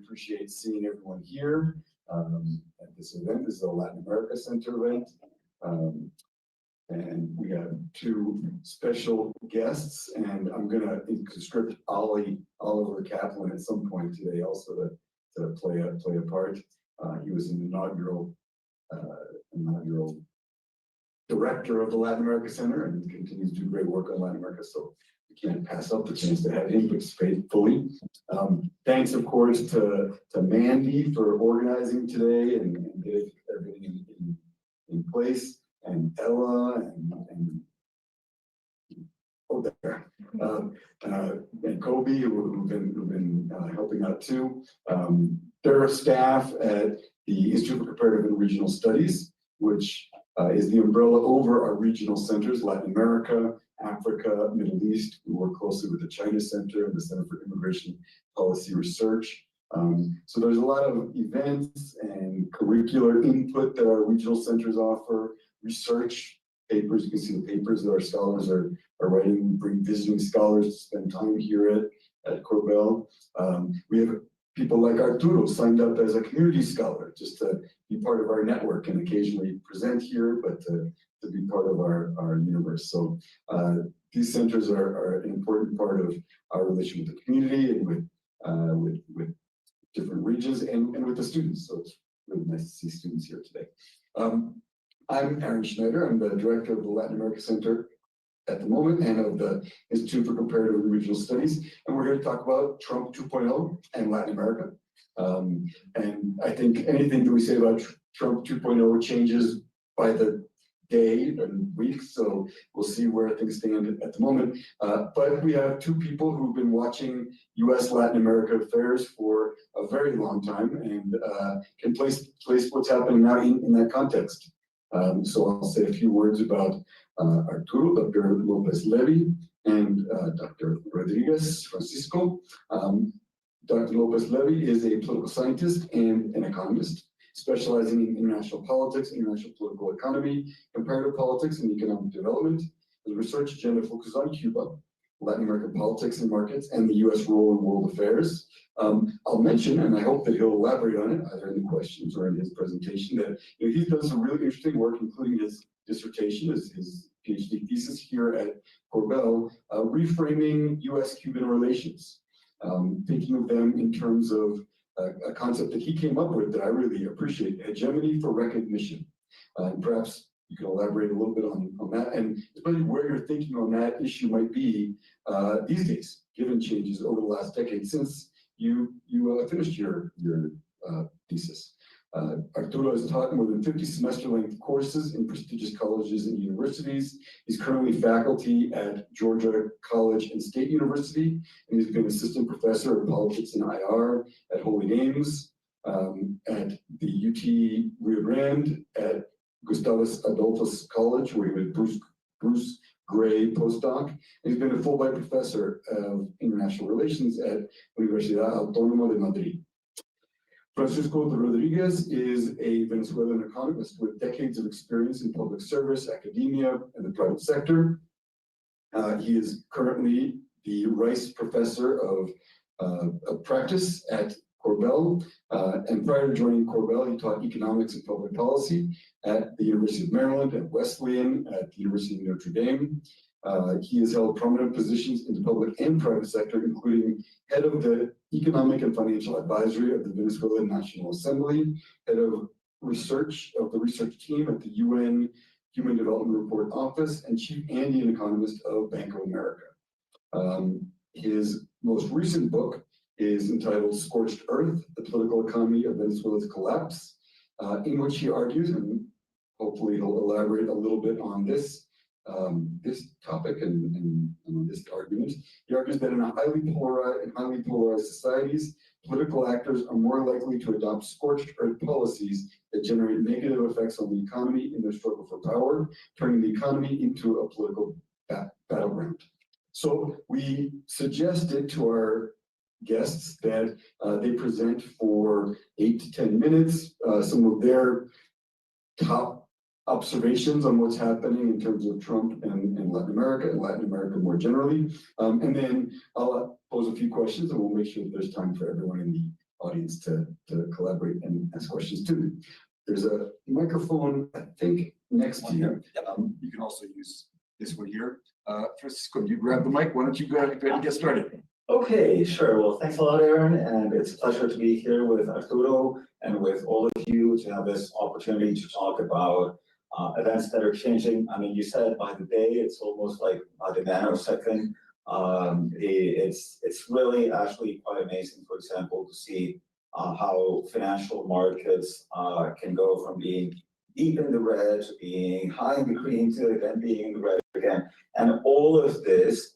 Appreciate seeing everyone here at this event. This is the Latin America Center event. And we got two special guests, and I'm going to conscript Oliver Kaplan at some point today also to play a part. He was an inaugural director of the Latin America Center and continues to do great work on Latin America. So we can't pass up the chance to have him participate fully. Thanks, of course, to Mandy for organizing today and getting everything in place, and Ella and Kobe, who've been helping out too. There are staff at the Institute for Comparative and Regional Studies, which is the umbrella over our regional centers, Latin America, Africa, Middle East. We work closely with the China Center and the Center for Immigration Policy Research. So there's a lot of events and curricular input that our regional centers offer, research papers. You can see the papers that our scholars are writing. We bring visiting scholars to spend time here at Korbel. We have people like Arturo signed up as a community scholar just to be part of our network and occasionally present here, but to be part of our universe. So these centers are an important part of our relation with the community and with different regions and with the students. So it's really nice to see students here today. I'm Aaron Schneider. I'm the director of the Latin America Center at the moment and of the Institute for Comparative and Regional Studies. And we're here to talk about Trump 2.0 and Latin America. And I think anything that we say about Trump 2.0 changes by the day and week, so we'll see where things stand at the moment. But we have two people who've been watching U.S. Latin America affairs for a very long time and can place what's happening now in that context. So I'll say a few words about Arturo, Dr. Lopez-Levy, and Dr. Rodriguez Francisco. Dr. Lopez-Levy is a political scientist and an economist, specializing in international politics, international political economy, comparative politics, and economic development. His research agenda focuses on Cuba, Latin American politics and markets, and the U.S. role in world affairs. I'll mention, and I hope that he'll elaborate on it, either in the questions or in his presentation, that he's done some really interesting work, including his dissertation, his PhD thesis here at Korbel, reframing U.S.-Cuban relations, thinking of them in terms of a concept that he came up with that I really appreciate, hegemony for recognition. And perhaps you can elaborate a little bit on that, and especially where your thinking on that issue might be these days, given changes over the last decade since you finished your thesis. Arturo has taught more than 50 semester-length courses in prestigious colleges and universities. He's currently faculty at Georgia College and State University, and he's been assistant professor of politics and IR at Holy Names, at the UT Rio Grande, at Gustavus Adolphus College, where he was Bruce Gray postdoc. And he's been a Fulbright professor of international relations at Universidad Autónoma de Madrid. Francisco Rodriguez is a Venezuelan economist with decades of experience in public service, academia, and the private sector. He is currently the Rice Professor of Practice at Korbel, and prior to joining Korbel, he taught economics and public policy at the University of Maryland, at Wesleyan, at the University of Notre Dame. He has held prominent positions in the public and private sector, including head of the Economic and Financial Advisory of the Venezuelan National Assembly, head of research of the research team at the UN Human Development Report Office, and chief Andean economist of Bank of America. His most recent book is entitled Scorched Earth, The Political Economy of Venezuela's Collapse, in which he argues, and hopefully he'll elaborate a little bit on this topic and this argument. He argues that in highly polarized societies, political actors are more likely to adopt scorched earth policies that generate negative effects on the economy in their struggle for power, turning the economy into a political battleground. So we suggested to our guests that they present for 8 to 10 minutes some of their top observations on what's happening in terms of Trump and Latin America and Latin America more generally. And then I'll pose a few questions and we'll make sure that there's time for everyone in the audience to collaborate and ask questions too. There's a microphone, I think, next to you. You can also use this one here. Francisco, you grab the mic. Why don't you go ahead and get started? Okay, sure. Well, thanks a lot, Aaron, and it's a pleasure to be here with Arturo and with all of you to have this opportunity to talk about events that are changing. I mean, you said by the day, it's almost like by the nanosecond. It's really actually quite amazing, for example, to see how financial markets can go from being deep in the red to being high in the green to then being in the red again. And all of this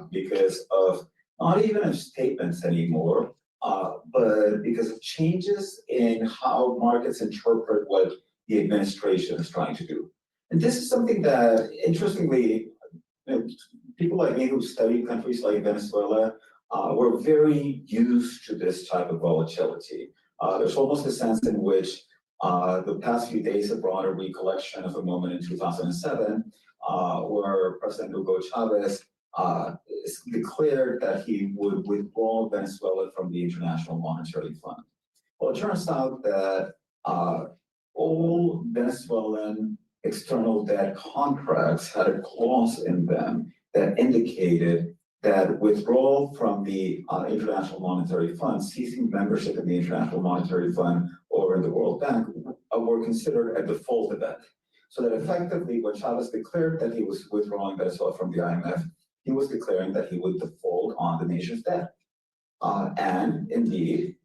because of not even of statements anymore, but because of changes in how markets interpret what the administration is trying to do. And this is something that, interestingly, you know, people like me who study countries like Venezuela were very used to this type of volatility. There's almost a sense in which the past few days have brought a recollection of a moment in 2007 where President Hugo Chavez declared that he would withdraw Venezuela from the International Monetary Fund. Well, it turns out that all Venezuelan external debt contracts had a clause in them that indicated that withdrawal from the International Monetary Fund, ceasing membership in the International Monetary Fund or in the World Bank were considered a default event. So that effectively, when Chavez declared that he was withdrawing Venezuela from the IMF, he was declaring that he would default on the nation's debt. And indeed,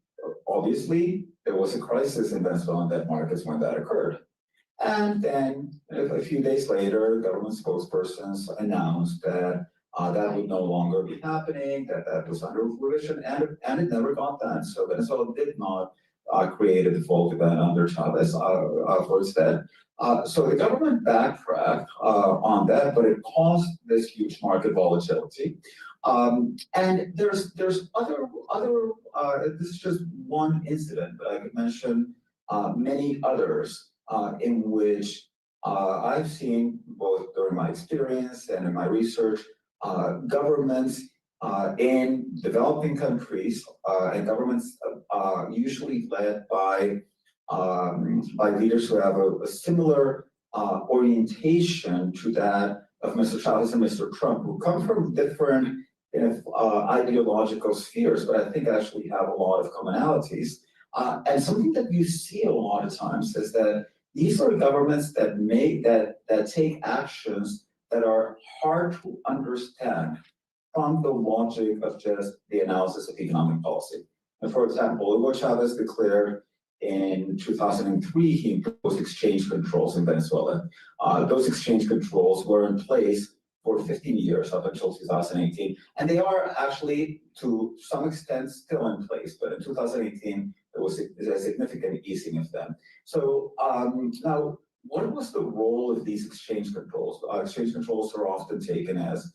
obviously, there was a crisis in Venezuelan debt markets when that occurred. And then a few days later, government spokespersons announced that that would no longer be happening, that that was under revision, and it never got done. So Venezuela did not create a default event under Chavez for its debt. So the government backtracked on that, but it caused this huge market volatility. And there's other this is just one incident, but I could mention many others in which I've seen, both during my experience and in my research, governments in developing countries and governments usually led by leaders who have a similar orientation to that of Mr. Chavez and Mr. Trump, who come from different ideological spheres, but I think actually have a lot of commonalities. And something that you see a lot of times is that these are governments that take actions that are hard to understand from the logic of just the analysis of economic policy. And for example, Hugo Chavez declared in 2003, he imposed exchange controls in Venezuela. Those exchange controls were in place for 15 years up until 2018. And they are actually, to some extent, still in place. But in 2018, there was a significant easing of them. So now, what was the role of these exchange controls? Exchange controls are often taken as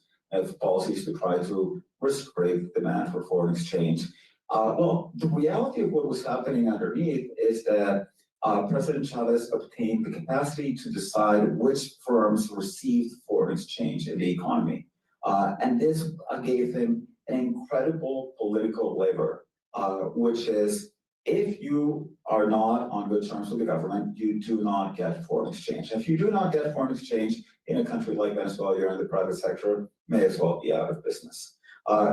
policies to try to restrict demand for foreign exchange. Well, the reality of what was happening underneath is that President Chavez obtained the capacity to decide which firms received foreign exchange in the economy. And this gave him an incredible political lever, which is if you are not on good terms with the government, you do not get foreign exchange. And if you do not get foreign exchange in a country like Venezuela, you're in the private sector, may as well be out of business.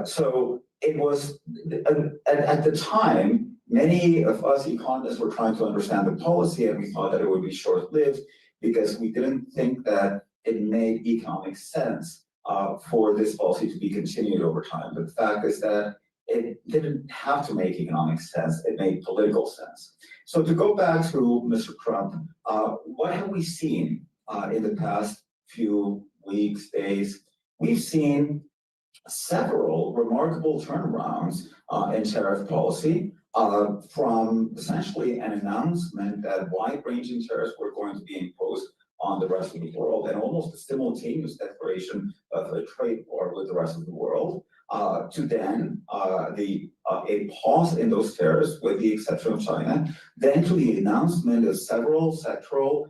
So it was, at the time, many of us economists were trying to understand the policy, and we thought that it would be short-lived because we didn't think that it made economic sense for this policy to be continued over time. But the fact is that it didn't have to make economic sense, it made political sense. So to go back to Mr. Trump, what have we seen in the past few weeks, days? We've seen several remarkable turnarounds in tariff policy, from essentially an announcement that wide-ranging tariffs were going to be imposed on the rest of the world, and almost a simultaneous declaration of a trade war with the rest of the world, to then a pause in those tariffs with the exception of China, then to the announcement of several sectoral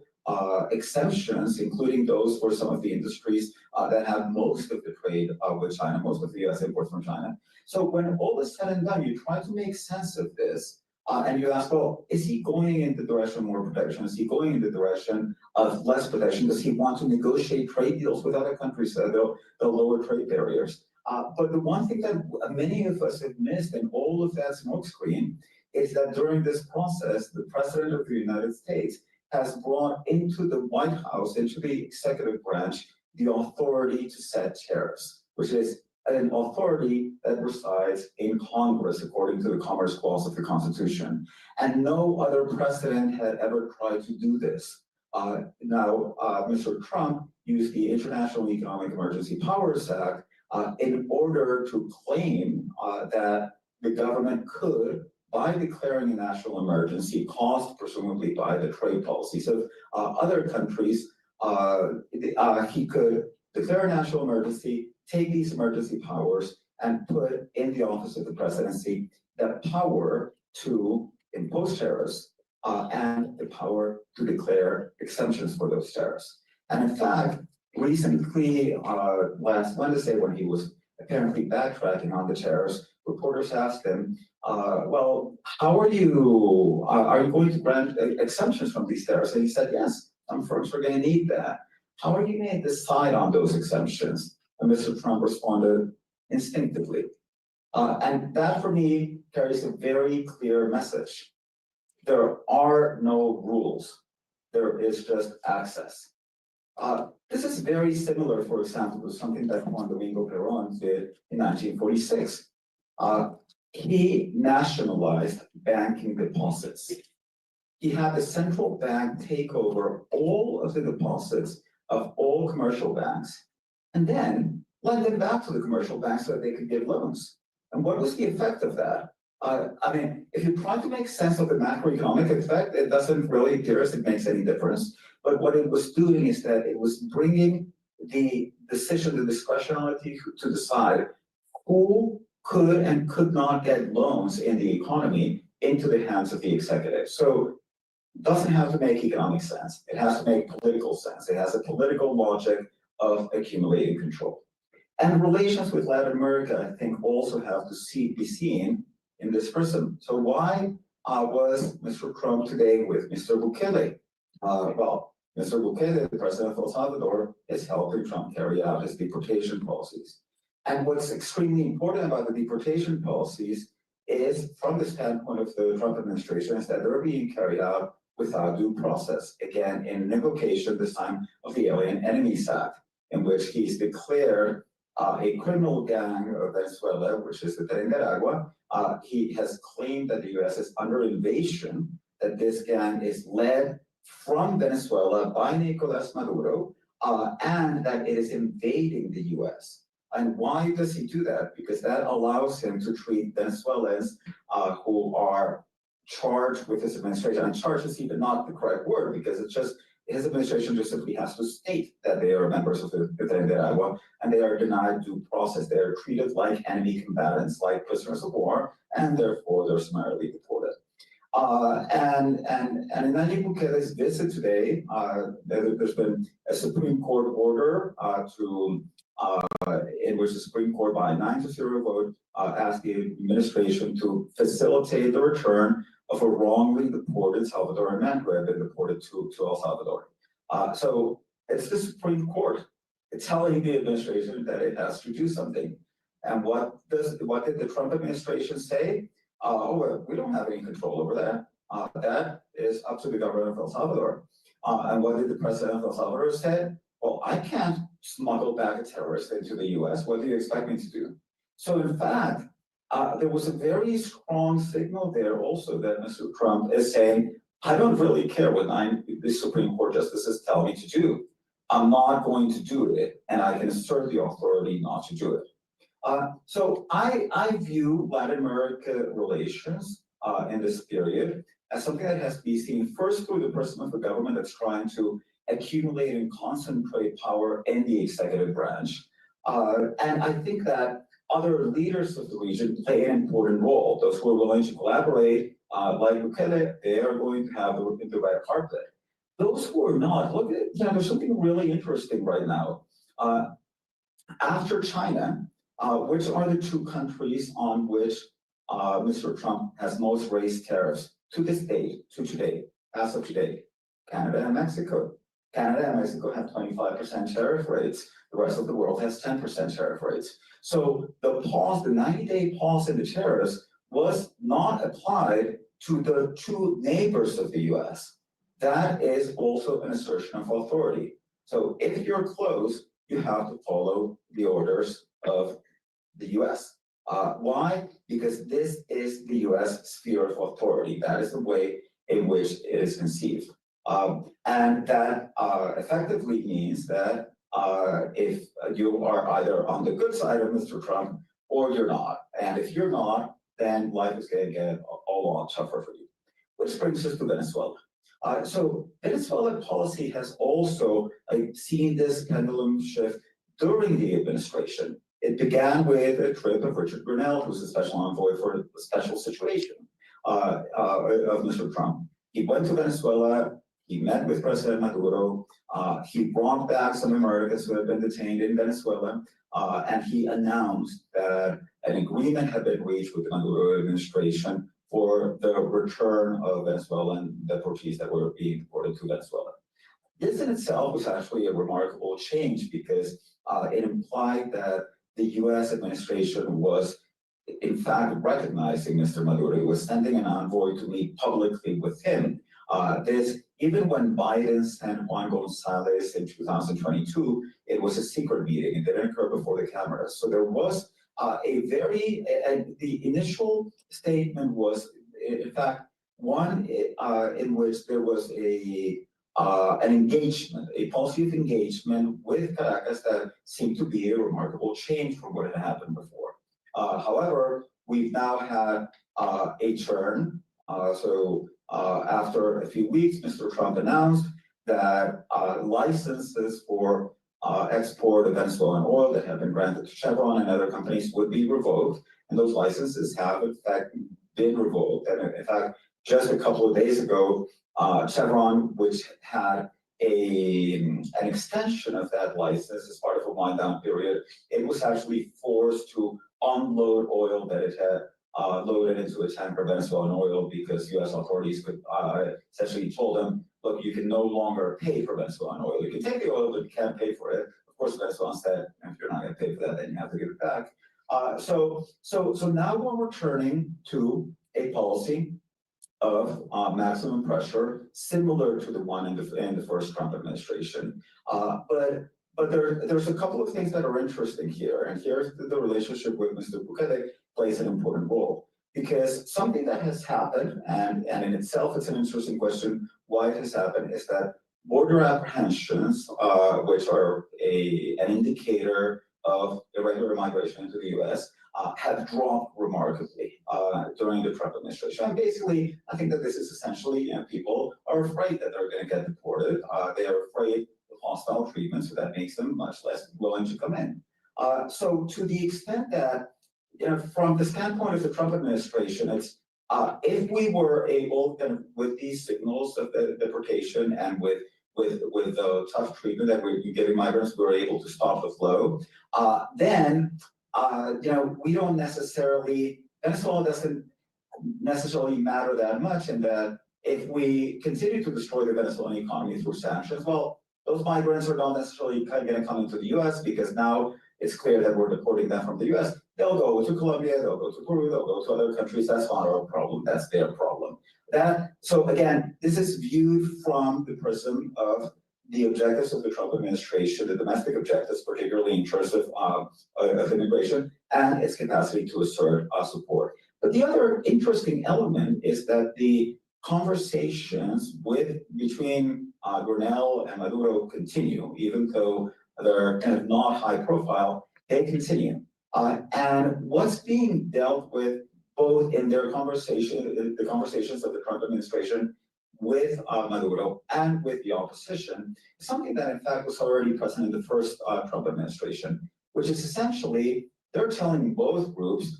exemptions, including those for some of the industries that have most of the trade with China, most of the US imports from China. So when all is said and done, you try to make sense of this, and you ask, well, is he going in the direction of more protection? Is he going in the direction of less protection? Does he want to negotiate trade deals with other countries so they'll lower trade barriers? But the one thing that many of us have missed in all of that smokescreen is that during this process, the President of the United States has brought into the White House, into the executive branch, the authority to set tariffs, which is an authority that resides in Congress, according to the Commerce Clause of the Constitution. And no other president had ever tried to do this. Mr. Trump used the International Economic Emergency Powers Act in order to claim that the government could, by declaring a national emergency caused presumably by the trade policies of other countries, he could declare a national emergency, take these emergency powers, and put in the office of the presidency the power to impose tariffs and the power to declare exemptions for those tariffs. And in fact, recently, last Wednesday, when he was apparently backtracking on the tariffs, reporters asked him, well, how are you going to grant exemptions from these tariffs? And he said, yes, some firms are going to need that. How are you going to decide on those exemptions? And Mr. Trump responded instinctively. And that for me carries a very clear message. There are no rules. There is just access. This is very similar, for example, to something that Juan Domingo Perón did in 1946. He nationalized banking deposits. He had the central bank take over all of the deposits of all commercial banks, and then lend them back to the commercial banks so that they could give loans. And what was the effect of that? I mean, if you try to make sense of the macroeconomic effect, it doesn't really appear as it makes any difference. But what it was doing is that it was bringing the decision, the discretionality to decide who could and could not get loans in the economy into the hands of the executive. So it doesn't have to make economic sense. It has to make political sense. It has a political logic of accumulating control. And relations with Latin America, I think, also have to be seen in this prism. So why was Mr. Trump today with Mr. Bukele? Well, Mr. Bukele, the president of El Salvador, is helping Trump carry out his deportation policies. And what's extremely important about the deportation policies is, from the standpoint of the Trump administration, is that they're being carried out without due process. Again, in invocation this time of the Alien Enemies Act, in which he's declared a criminal gang of Venezuela, which is the Nicaragua. He has claimed that the U.S. is under invasion, that this gang is led from Venezuela by Nicolas Maduro, and that it is invading the U.S. And why does he do that? Because that allows him to treat Venezuelans who are charged with his administration. And charged is even not the correct word, because it's just his administration just simply has to state that they are members of the Nicaragua, and they are denied due process. They are treated like enemy combatants, like prisoners of war, and therefore they're summarily deported. And in Nayib Bukele's visit today, there's been a Supreme Court order in which the Supreme Court, by a 9-0 vote, asked the administration to facilitate the return of a wrongly deported Salvadoran man who had been deported to El Salvador. So it's the Supreme Court. It's telling the administration that it has to do something. And what did the Trump administration say? Well, we don't have any control over that. That is up to the government of El Salvador. And what did the president of El Salvador say? Well, I can't smuggle back a terrorist into the US. What do you expect me to do? So in fact, there was a very strong signal there also that Mr. Trump is saying, I don't really care what the Supreme Court justices tell me to do. I'm not going to do it, and I can assert the authority not to do it. So I view Latin America relations in this period as something that has to be seen first through the prism of a government that's trying to accumulate and concentrate power in the executive branch. And I think that other leaders of the region play an important role. Those who are willing to collaborate, like Bukele, they are going to have the red carpet. Those who are not, look, there's something really interesting right now. After China, which are the two countries on which Mr. Trump has most raised tariffs to this date, to today, as of today? Canada and Mexico. Canada and Mexico have 25% tariff rates. The rest of the world has 10% tariff rates. So the 90-day pause in the tariffs was not applied to the two neighbors of the US. That is also an assertion of authority. So if you're close, you have to follow the orders of the US. Why? Because this is the US sphere of authority. That is the way in which it is conceived. And that effectively means that if you are either on the good side of Mr. Trump or you're not. And if you're not, then life is going to get a lot tougher for you. Which brings us to Venezuela. So Venezuelan policy has also seen this pendulum shift during the administration. It began with a trip of Richard Grenell, who's the special envoy for the special situation of Mr. Trump. He went to Venezuela, he met with President Maduro, he brought back some Americans who had been detained in Venezuela, and he announced that an agreement had been reached with the Maduro administration for the return of Venezuelan deportees that were being deported to Venezuela. This in itself was actually a remarkable change because it implied that the US administration was in fact recognizing Mr. Maduro, was sending an envoy to meet publicly with him. This, even when Biden sent Juan Gonzalez in 2022, it was a secret meeting. It didn't occur before the cameras. So there was the initial statement was, in fact, one in which there was an engagement, a policy of engagement with Caracas that seemed to be a remarkable change from what had happened before. However, we've now had a turn. After a few weeks, Mr. Trump announced that licenses for export of Venezuelan oil that have been granted to Chevron and other companies would be revoked. And those licenses have, in fact, been revoked. And in fact, just a couple of days ago, Chevron, which had an extension of that license as part of a wind down period, it was actually forced to unload oil that it had loaded into a tanker of Venezuelan oil because US authorities could essentially told them, look, you can no longer pay for Venezuelan oil. You can take the oil, but you can't pay for it. Of course, Venezuela said, if you're not going to pay for that, then you have to give it back. So now we're returning to a policy of maximum pressure, similar to the one in the first Trump administration. But there's a couple of things that are interesting here, and here's the relationship with Mr. Bukele plays an important role. Because something that has happened, and in itself it's an interesting question why it has happened, is that border apprehensions, which are an indicator of irregular migration into the US, have dropped remarkably during the Trump administration. And basically, I think that this is essentially, people are afraid that they're going to get deported. They are afraid of hostile treatment, so that makes them much less willing to come in. So to the extent that, from the standpoint of the Trump administration, it's if we were able, with these signals of the deportation and with the tough treatment that we're giving migrants, we're able to stop the flow, then we don't necessarily, Venezuela doesn't necessarily matter that much, in that if we continue to destroy the Venezuelan economy through sanctions, well, those migrants are not necessarily going to come into the US because now it's clear that we're deporting them from the US. They'll go to Colombia, they'll go to Peru, they'll go to other countries. That's not our problem, that's their problem. So again, this is viewed from the prism of the objectives of the Trump administration, the domestic objectives, particularly in terms of immigration, and its capacity to assert support. But the other interesting element is that the conversations between Grenell and Maduro continue, even though they're kind of not high profile, they continue. And what's being dealt with both in their conversation, the conversations of the Trump administration with Maduro and with the opposition, is something that in fact was already present in the first Trump administration, which is essentially, they're telling both groups,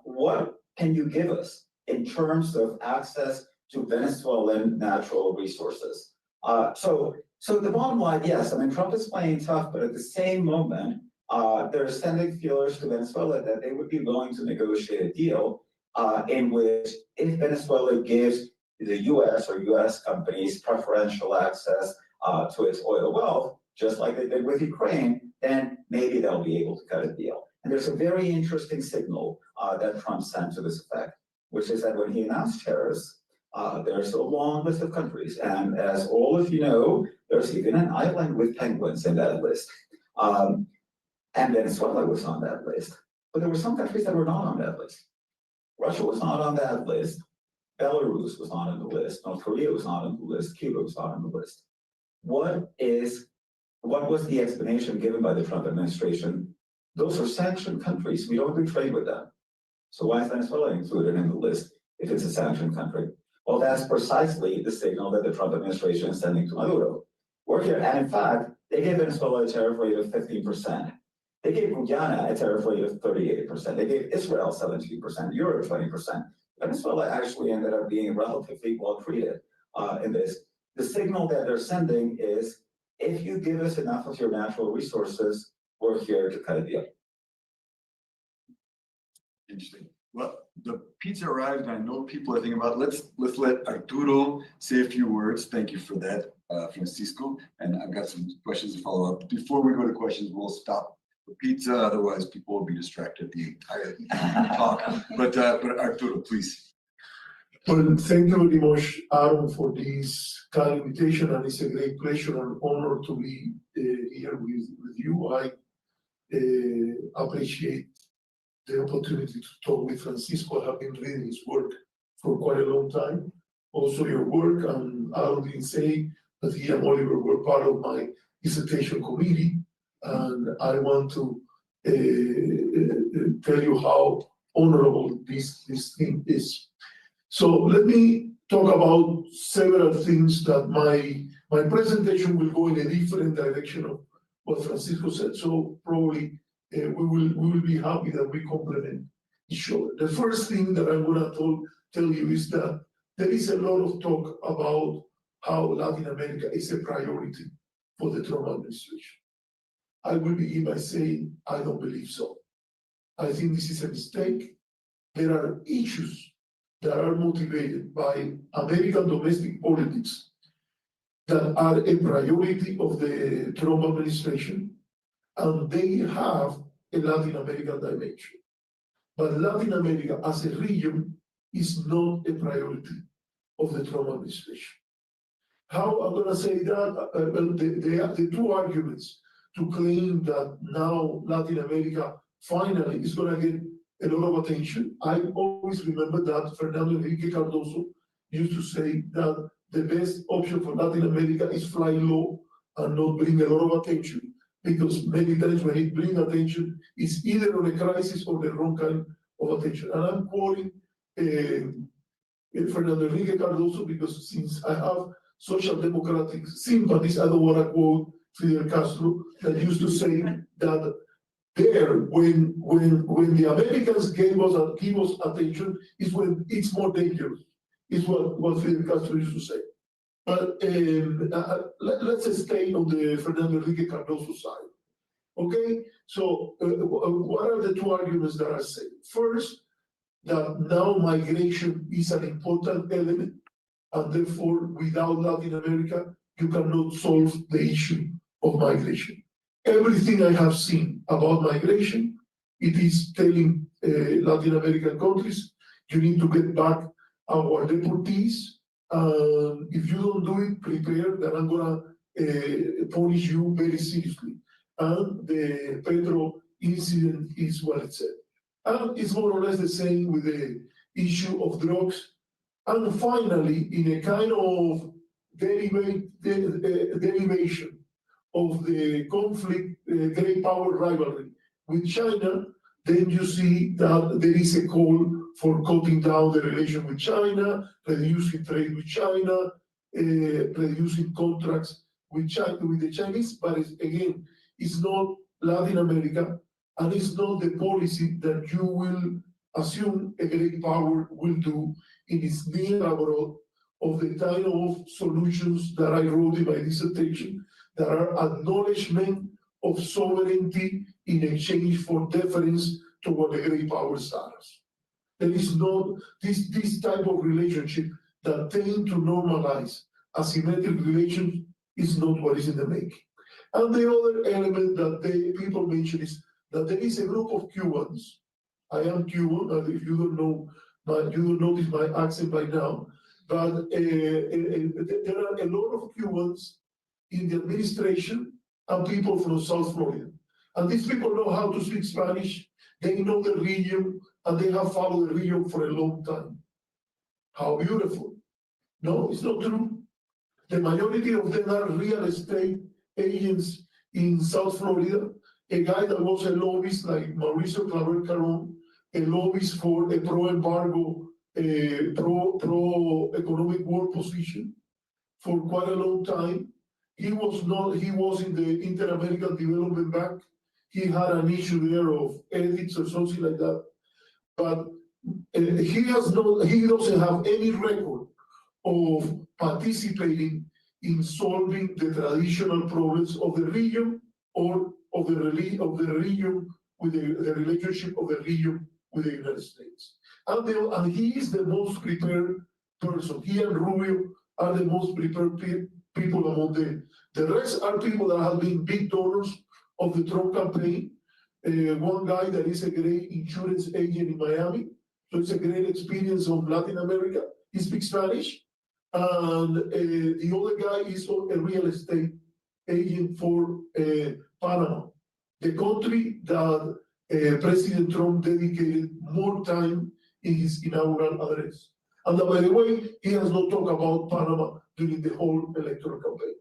what can you give us in terms of access to Venezuelan natural resources? So the bottom line, yes, I mean, Trump is playing tough, but at the same moment, they're sending feelers to Venezuela that they would be willing to negotiate a deal in which, if Venezuela gives the US or US companies preferential access to its oil wealth, just like they did with Ukraine, then maybe they'll be able to cut a deal. And there's a very interesting signal that Trump sent to this effect, which is that when he announced tariffs, there's a long list of countries. And as all of you know, there's even an island with penguins in that list. And Venezuela was on that list. But there were some countries that were not on that list. Russia was not on that list. Belarus was not on the list. North Korea was not on the list. Cuba was not on the list. What was the explanation given by the Trump administration? Those are sanctioned countries. We don't do trade with them. So why is Venezuela included in the list if it's a sanctioned country? Well, that's precisely the signal that the Trump administration is sending to Maduro. We're here, and in fact, they gave Venezuela a tariff rate of 15%. They gave Guyana a tariff rate of 38%. They gave Israel 17%, Europe 20%. Venezuela actually ended up being relatively well treated in this. The signal that they're sending is, if you give us enough of your natural resources, we're here to cut a deal. Interesting. Well, the pizza arrived, and I know people are thinking about. Let's let Arturo say a few words. Thank you for that, Francisco. And I've got some questions to follow up. Before we go to questions, we'll stop the pizza. Otherwise, people will be distracted the entire talk. But Arturo, please. Well, thank you very much, Aaron, for this kind invitation, and it's a great pleasure and honor to be here with you. I appreciate the opportunity to talk with Francisco. I have been reading his work for quite a long time. Also your work, and Aaron didn't say that he and Oliver were part of my dissertation committee, and I want to tell you how honorable this thing is. So let me talk about several things that my presentation will go in a different direction of what Francisco said. So probably we will be happy that we complement each other. The first thing that I'm gonna tell you is that there is a lot of talk about how Latin America is a priority for the Trump administration. I will begin by saying I don't believe so. I think this is a mistake. There are issues that are motivated by American domestic politics that are a priority of the Trump administration, and they have a Latin American dimension. But Latin America as a region is not a priority of the Trump administration. How I'm gonna say that? Well, the two arguments to claim that now Latin America finally is gonna get a lot of attention. I always remember that Fernando Enrique Cardoso used to say that the best option for Latin America is fly low and not bring a lot of attention, because many times when it brings attention, it's either on a crisis or the wrong kind of attention. And I'm quoting Fernando Enrique Cardoso because since I have social democratic sympathies, I don't want to quote Fidel Castro that used to say that there, when the Americans give us attention, is when it's more dangerous, is what Fidel Castro used to say. But let's stay on the Fernando Enrique Cardoso side. Okay, so what are the two arguments that I say? First, that now migration is an important element, and therefore without Latin America, you cannot solve the issue of migration. Everything I have seen about migration, it is telling Latin American countries, you need to get back our deportees. If you don't do it, prepare that I'm gonna punish you very seriously. And the Pedro incident is what it said. And it's more or less the same with the issue of drugs. And finally, in a kind of derivation of the conflict, great power rivalry with China, then you see that there is a call for cutting down the relation with China, reducing trade with China, reducing contracts with China, with the Chinese. But again, it's not Latin America, and it's not the policy that you will assume a great power will do in its near abroad of the kind of solutions that I wrote in my dissertation, that are acknowledgement of sovereignty in exchange for deference to what the great powers does. There is not this type of relationship that tend to normalize asymmetric relations is not what is in the making. And the other element that people mention is that there is a group of Cubans. I am Cuban, and if you don't know, you don't notice my accent by now, but there are a lot of Cubans in the administration and people from South Florida. And these people know how to speak Spanish, they know the region, and they have followed the region for a long time. How beautiful. No, it's not true. The majority of them are real estate agents in South Florida. A guy that was a lobbyist like Mauricio Clavel Caron, a lobbyist for a pro-embargo, pro-economic war position for quite a long time. He was in the Inter-American Development Bank. He had an issue there of ethics or something like that. But he doesn't have any record of participating in solving the traditional problems of the region or of the region with the relationship of the region with the United States. And he is the most prepared person. He and Rubio are the most prepared people among them. The rest are people that have been big donors of the Trump campaign. One guy that is a great insurance agent in Miami, so it's a great experience of Latin America. He speaks Spanish. And the other guy is a real estate agent for Panama, the country that President Trump dedicated more time in his inaugural address. And by the way, he has not talked about Panama during the whole electoral campaign.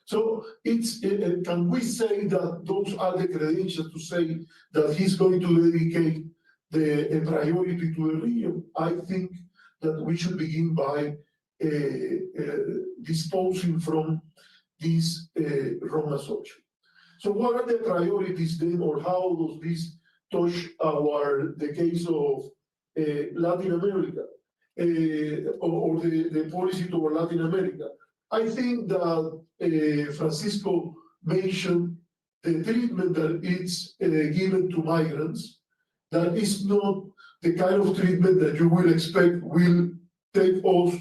So can we say that those are the credentials to say that he's going to dedicate a priority to the region? I think that we should begin by disposing from this wrong assumption. So what are the priorities then, or how does this touch the case of Latin America, or the policy toward Latin America? I think that Francisco mentioned the treatment that is given to migrants, that is not the kind of treatment that you will expect will take us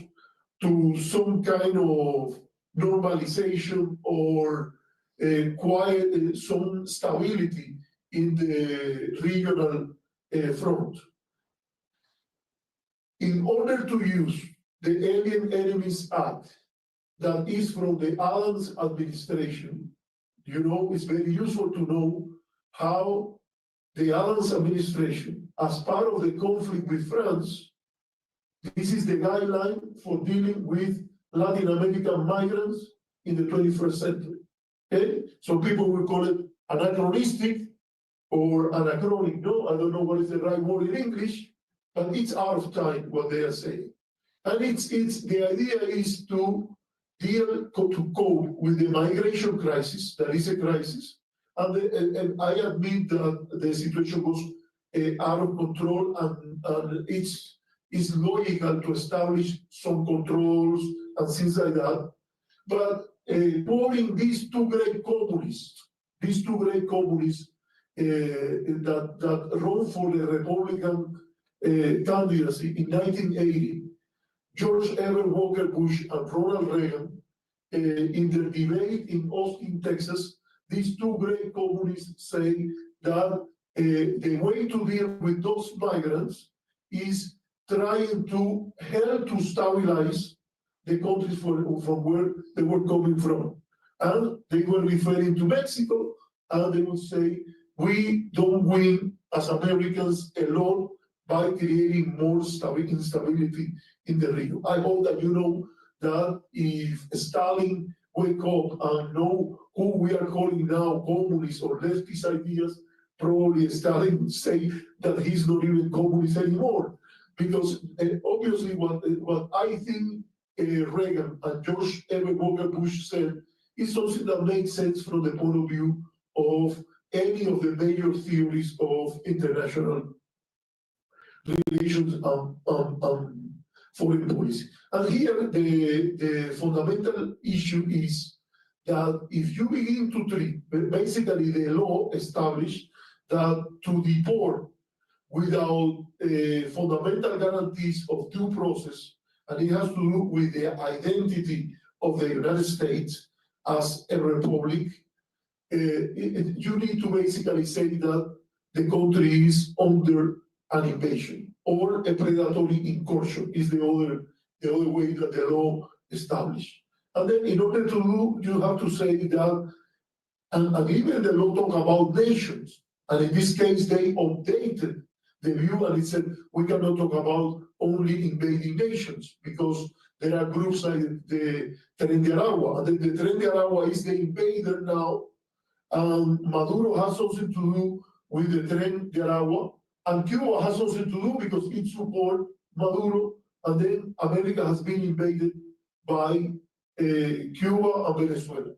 to some kind of normalization or some stability in the regional front. In order to use the Alien Enemies Act that is from the Adams administration, it's very useful to know how the Adams administration, as part of the conflict with France, this is the guideline for dealing with Latin American migrants in the 21st century. Okay? So people will call it anachronistic or anachronic. No, I don't know what is the right word in English, but it's out of time what they are saying. And the idea is to cope with the migration crisis, that is a crisis. And I admit that the situation was out of control, and it's logical to establish some controls and things like that. But pouring these two great communists that run for the Republican candidacy in 1980, George Herbert Walker Bush and Ronald Reagan, in their debate in Austin, Texas, these two great communists say that the way to deal with those migrants is trying to help to stabilize the countries from where they were coming from. And they were referring to Mexico, and they would say, we don't win as Americans alone by creating more instability in the region. I hope that you know that if Stalin wake up and know who we are calling now communists or leftist ideas, probably Stalin would say that he's not even communist anymore. Because obviously what I think Reagan and George Herbert Walker Bush said is something that makes sense from the point of view of any of the major theories of international relations and foreign policy. And here the fundamental issue is that if you begin to treat, basically the law established that to deport without fundamental guarantees of due process, and it has to do with the identity of the United States as a republic, you need to basically say that the country is under an invasion or a predatory incursion is the other way that the law established. And then in order to do, you have to say that, and even the law talk about nations, and in this case, they updated the view and it said, we cannot talk about only invading nations because there are groups like the Tren de Aragua, and then the Tren de Aragua is the invader now, and Maduro has something to do with the Tren de Aragua, and Cuba has something to do because it supports Maduro, and then America has been invaded by Cuba and Venezuela.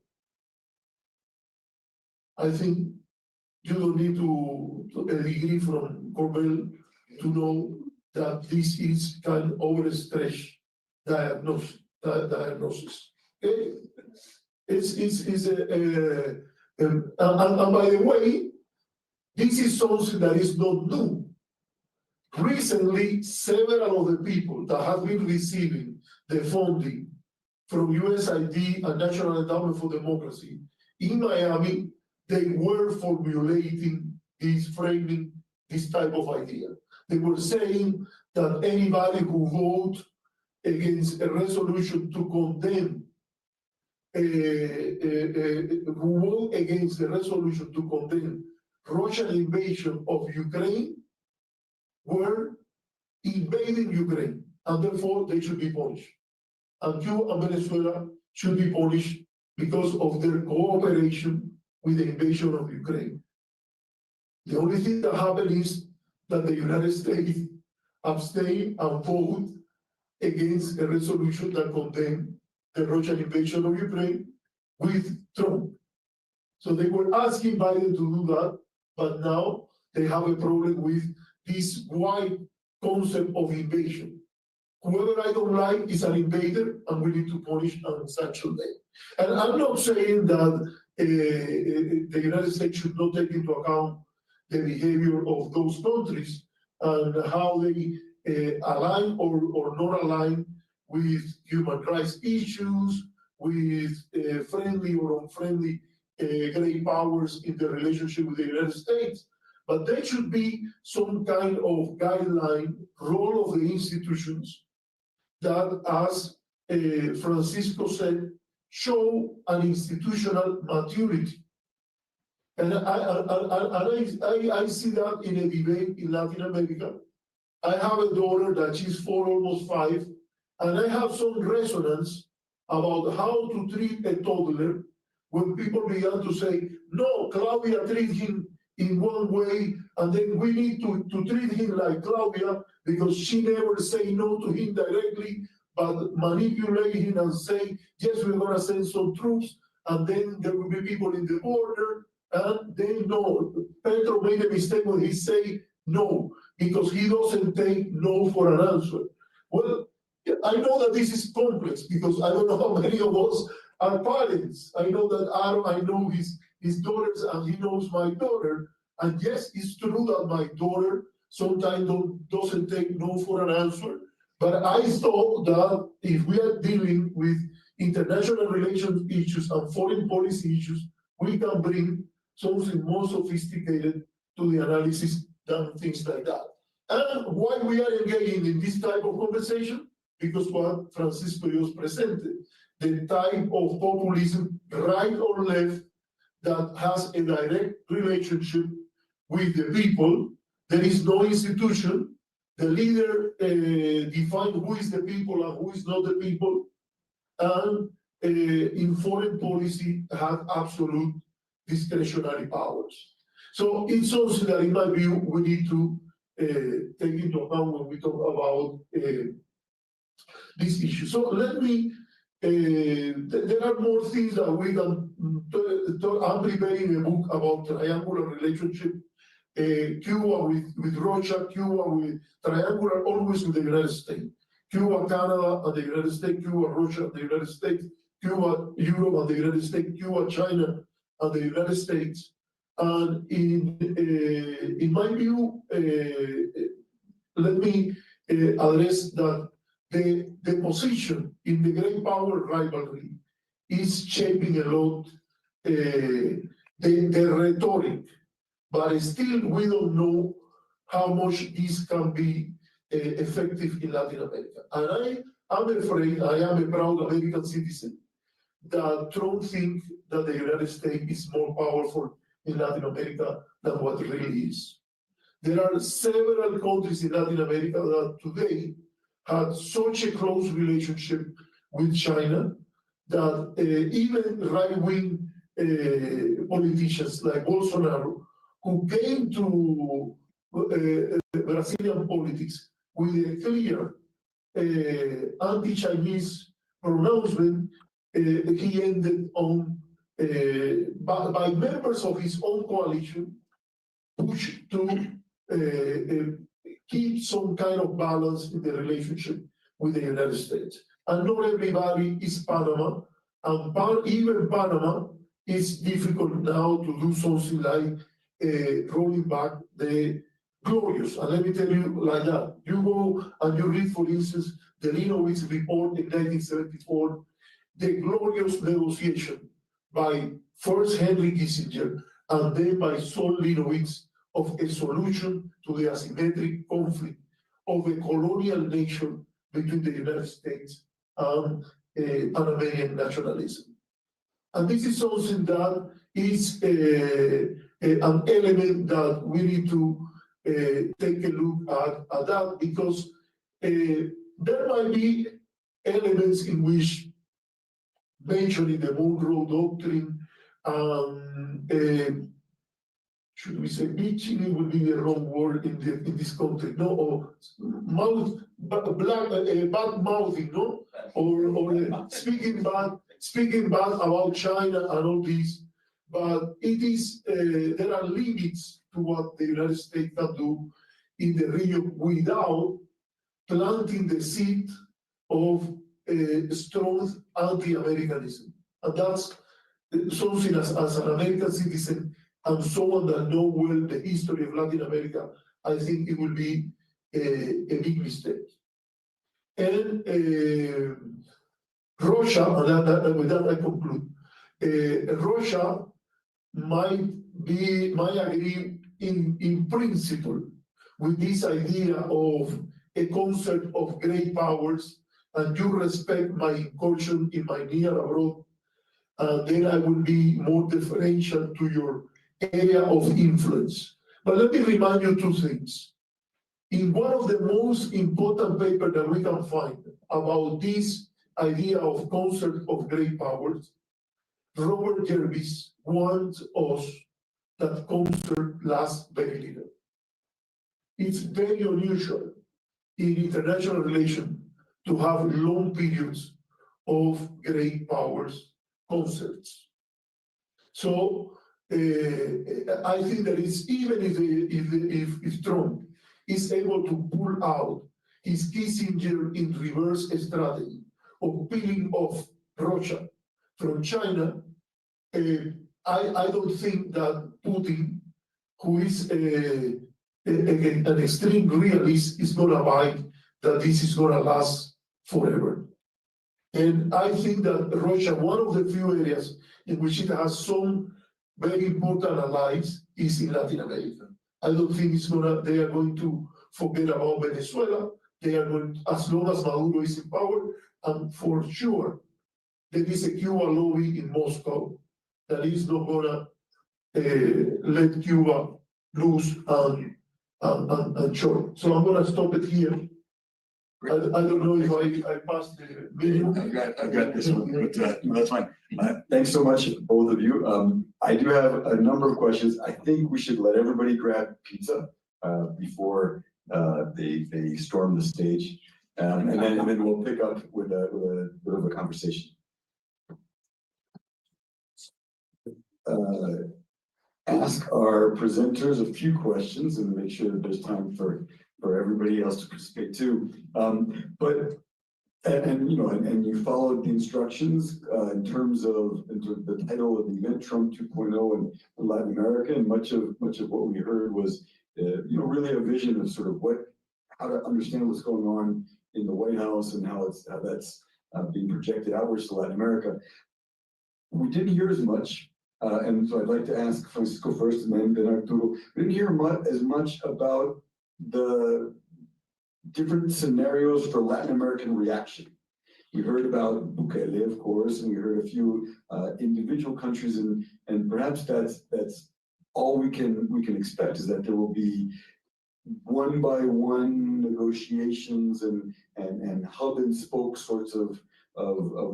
I think you don't need a degree from Korbel to know that this is kind of overstretched diagnosis. Okay? And by the way, this is something that is not new. Recently, several of the people that have been receiving the funding from USAID and National Endowment for Democracy in Miami, they were formulating framing this type of idea. They were saying that anybody who votes against a resolution to condemn, who vote against the resolution to condemn Russian invasion of Ukraine were invading Ukraine, and therefore they should be punished. And Cuba and Venezuela should be punished because of their cooperation with the invasion of Ukraine. The only thing that happened is that the United States abstained and voted against a resolution that condemned the Russian invasion of Ukraine with Trump. So they were asking Biden to do that, but now they have a problem with this wide concept of invasion. Whoever I don't like is an invader, and we need to punish and sanction them. And I'm not saying that the United States should not take into account the behavior of those countries and how they align or not align with human rights issues, with friendly or unfriendly great powers in the relationship with the United States. But there should be some kind of guideline, role of the institutions that, as Francisco said, show an institutional maturity. And I see that in a debate in Latin America. I have a daughter that she's 4, almost 5, and I have some resonance about how to treat a toddler when people began to say, no, Claudia treat him in one way, and then we need to treat him like Claudia because she never say no to him directly, but manipulate him and say, yes, we're gonna send some troops, and then there will be people in the border, and then no. Petro made a mistake when he say no, because he doesn't take no for an answer. Well, I know that this is complex because I don't know how many of us are parents. I know that Aaron, I know his daughters, and he knows my daughter. And yes, it's true that my daughter sometimes doesn't take no for an answer. But I thought that if we are dealing with international relations issues and foreign policy issues, we can bring something more sophisticated to the analysis than things like that. And why we are engaging in this type of conversation? Because what Francisco just presented, the type of populism, right or left, that has a direct relationship with the people. There is no institution. The leader defines who is the people and who is not the people. And in foreign policy, have absolute discretionary powers. So it's something that, in my view, we need to take into account when we talk about this issue. So let me, there are more things that we can talk. I'm preparing a book about triangular relationship, Cuba with Russia, Cuba with triangular, always with the United States. Cuba, Canada, and the United States, Cuba, Russia, and the United States, Cuba, Europe, and the United States, Cuba, China, and the United States. And in my view, let me address that the position in the great power rivalry is shaping a lot the rhetoric, but still we don't know how much this can be effective in Latin America. And I'm afraid, I am a proud American citizen, that Trump thinks that the United States is more powerful in Latin America than what it really is. There are several countries in Latin America that today have such a close relationship with China that even right-wing politicians like Bolsonaro, who came to Brazilian politics with a clear anti-Chinese pronouncement, he ended on, by members of his own coalition, pushed to keep some kind of balance in the relationship with the United States. And not everybody is Panama, and even Panama is difficult now to do something like rolling back the glorious. And let me tell you like that. You go and you read, for instance, the Linowitz report in 1974, the glorious negotiation by first Henry Kissinger and then by Saul Linowitz of a solution to the asymmetric conflict of a colonial nation between the United States and Panamanian nationalism. And this is something that is an element that we need to take a look at that, because there might be elements in which mentioning the Monroe Doctrine, should we say bitching, it would be the wrong word in this context, no, or bad mouthing, no, or speaking bad about China and all this, but it is there are limits to what the United States can do in the region without planting the seed of strong anti-Americanism. And that's something as an American citizen and someone that knows well the history of Latin America, I think it will be a big mistake. And Russia, and with that I conclude, Russia might agree in principle with this idea of a concert of great powers, and you respect my incursion in my near abroad, then I will be more deferential to your area of influence. But let me remind you two things. In one of the most important papers that we can find about this idea of concert of great powers, Robert Jervis warns us that concert lasts very little. It's very unusual in international relations to have long periods of great powers concerts. So I think that it's, even if Trump is able to pull out his Kissinger in reverse strategy of peeling off Russia from China, I don't think that Putin, who is an extreme realist, is going to buy that this is going to last forever. And I think that Russia, one of the few areas in which it has some very important allies, is in Latin America. I don't think they are going to forget about Venezuela. They are going, as long as Maduro is in power, and for sure, there is a Cuba lobby in Moscow that is not gonna let Cuba loose and short. So I'm gonna stop it here. I don't know if I passed the video. I've got this one, but no, that's fine. Thanks so much, both of you. I do have a number of questions. I think we should let everybody grab pizza before they storm the stage, and then we'll pick up with a bit of a conversation. Ask our presenters a few questions and make sure that there's time for everybody else to participate too. And you followed the instructions in terms of the title of the event, Trump 2.0 in Latin America, and much of what we heard was really a vision of sort of how to understand what's going on in the White House and how that's being projected outwards to Latin America. we didn't hear as much, and so I'd like to ask Francisco first and then Arturo. We didn't hear as much about the different scenarios for Latin American reaction. We heard about Bukele, of course, and we heard a few individual countries, and perhaps that's all we can expect, is that there will be one by one negotiations and hub and spoke sorts of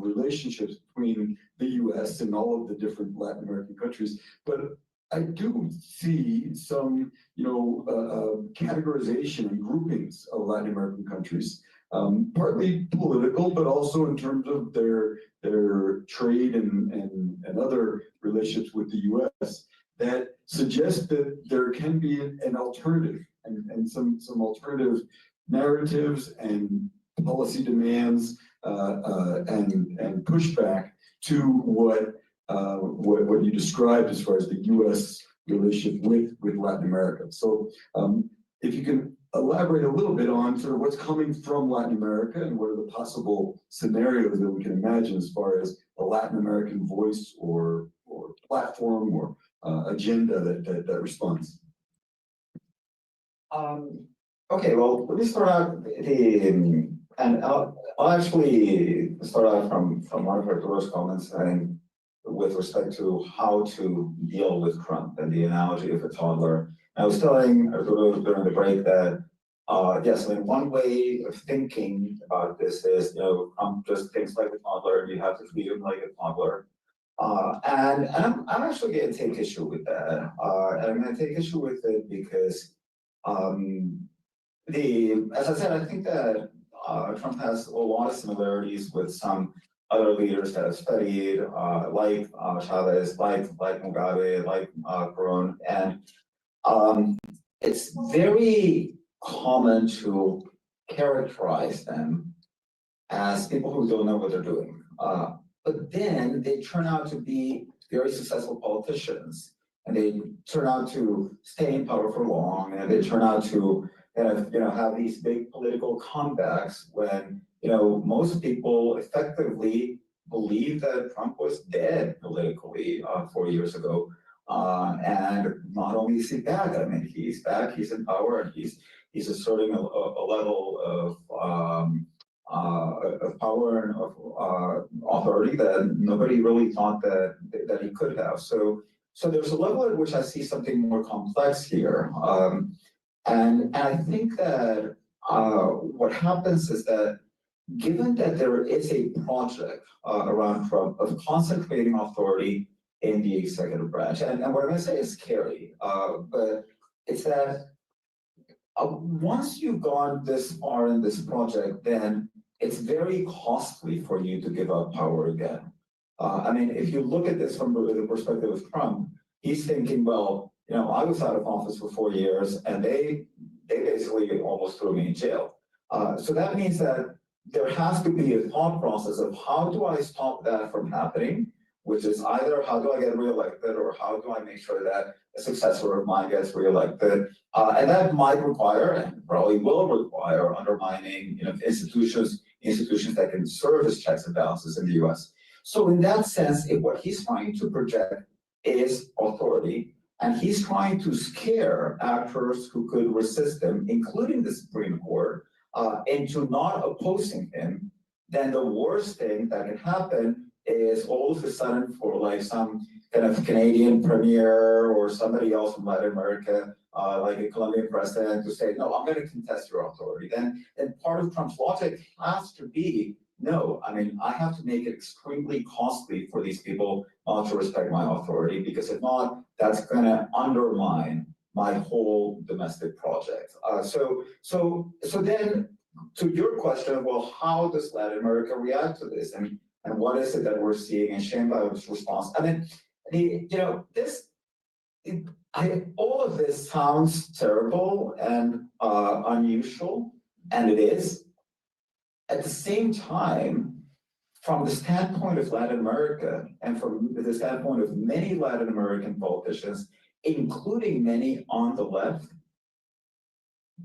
relationships between the US and all of the different Latin American countries. But I do see some, categorization and groupings of Latin American countries, partly political, but also in terms of their trade and other relationships with the US, that suggest that there can be an alternative and some alternative narratives and policy demands and pushback to what you described as far as the U.S. relationship with Latin America. So if you can elaborate a little bit on sort of what's coming from Latin America and what are the possible scenarios that we can imagine as far as a Latin American voice or platform or agenda that responds. Okay, well, let me start out and I'll actually start out from one of Arturo's comments, I think, with respect to how to deal with Trump and the analogy of a toddler. I was telling Arturo during the break that, yes, I mean, one way of thinking about this is, Trump just thinks like a toddler and you have to treat him like a toddler. And I'm actually going to take issue with that. And I'm going to take issue with it because as I said, I think that Trump has a lot of similarities with some other leaders that I've studied, like Chavez, like Mugabe, like Peron, and it's very common to characterize them as people who don't know what they're doing. But then they turn out to be very successful politicians, and they turn out to stay in power for long, and they turn out to have these big political comebacks when most people effectively believe that Trump was dead politically 4 years ago. And not only is he back, I mean, he's back, he's in power, and he's asserting a level of power and of authority that nobody really thought that he could have. So there's a level at which I see something more complex here. And I think that what happens is that given that there is a project around Trump of concentrating authority in the executive branch, and what I'm going to say is scary, but it's that once you've gone this far in this project, then it's very costly for you to give up power again. I mean, if you look at this from the perspective of Trump, he's thinking, well, I was out of office for 4 years, and they basically almost threw me in jail. So that means that there has to be a thought process of how do I stop that from happening, which is either how do I get reelected or how do I make sure that a successor of mine gets reelected. And that might require, and probably will require, undermining institutions that can serve as checks and balances in the US. So in that sense, what he's trying to project is authority. And he's trying to scare actors who could resist him, including the Supreme Court, into not opposing him. Then the worst thing that can happen is all of a sudden for like some kind of Canadian premier or somebody else from Latin America, like a Colombian president, to say, no, I'm going to contest your authority. Then part of Trump's logic has to be, no, I mean, I have to make it extremely costly for these people not to respect my authority, because if not, that's going to undermine my whole domestic project. So then to your question, well, how does Latin America react to this? And what is it that we're seeing in Sheinbaum's response? I mean, all of this sounds terrible and unusual, and it is. At the same time, from the standpoint of Latin America and from the standpoint of many Latin American politicians, including many on the left,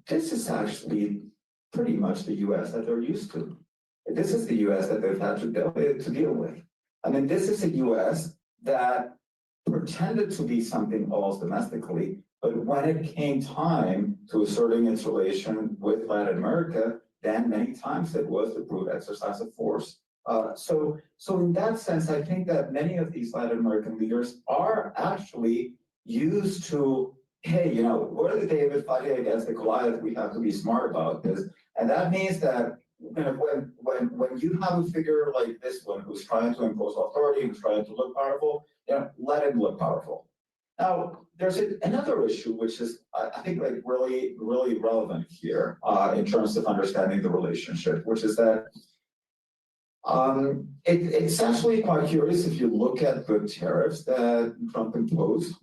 this is actually pretty much the US that they're used to. This is the US that they've had to deal with. I mean, this is a US that pretended to be something else domestically, but when it came time to asserting its relation with Latin America, then many times it was the brute exercise of force. So in that sense, I think that many of these Latin American leaders are actually used to, hey, you know, we're the David fighting against the Goliath. We have to be smart about this, and that means that, you know, when you have a figure like this one who's trying to impose authority, who's trying to look powerful, you know, let him look powerful. Now, there's another issue which is, I think, like really relevant here in terms of understanding the relationship, which is that it's actually quite curious if you look at the tariffs that Trump imposed.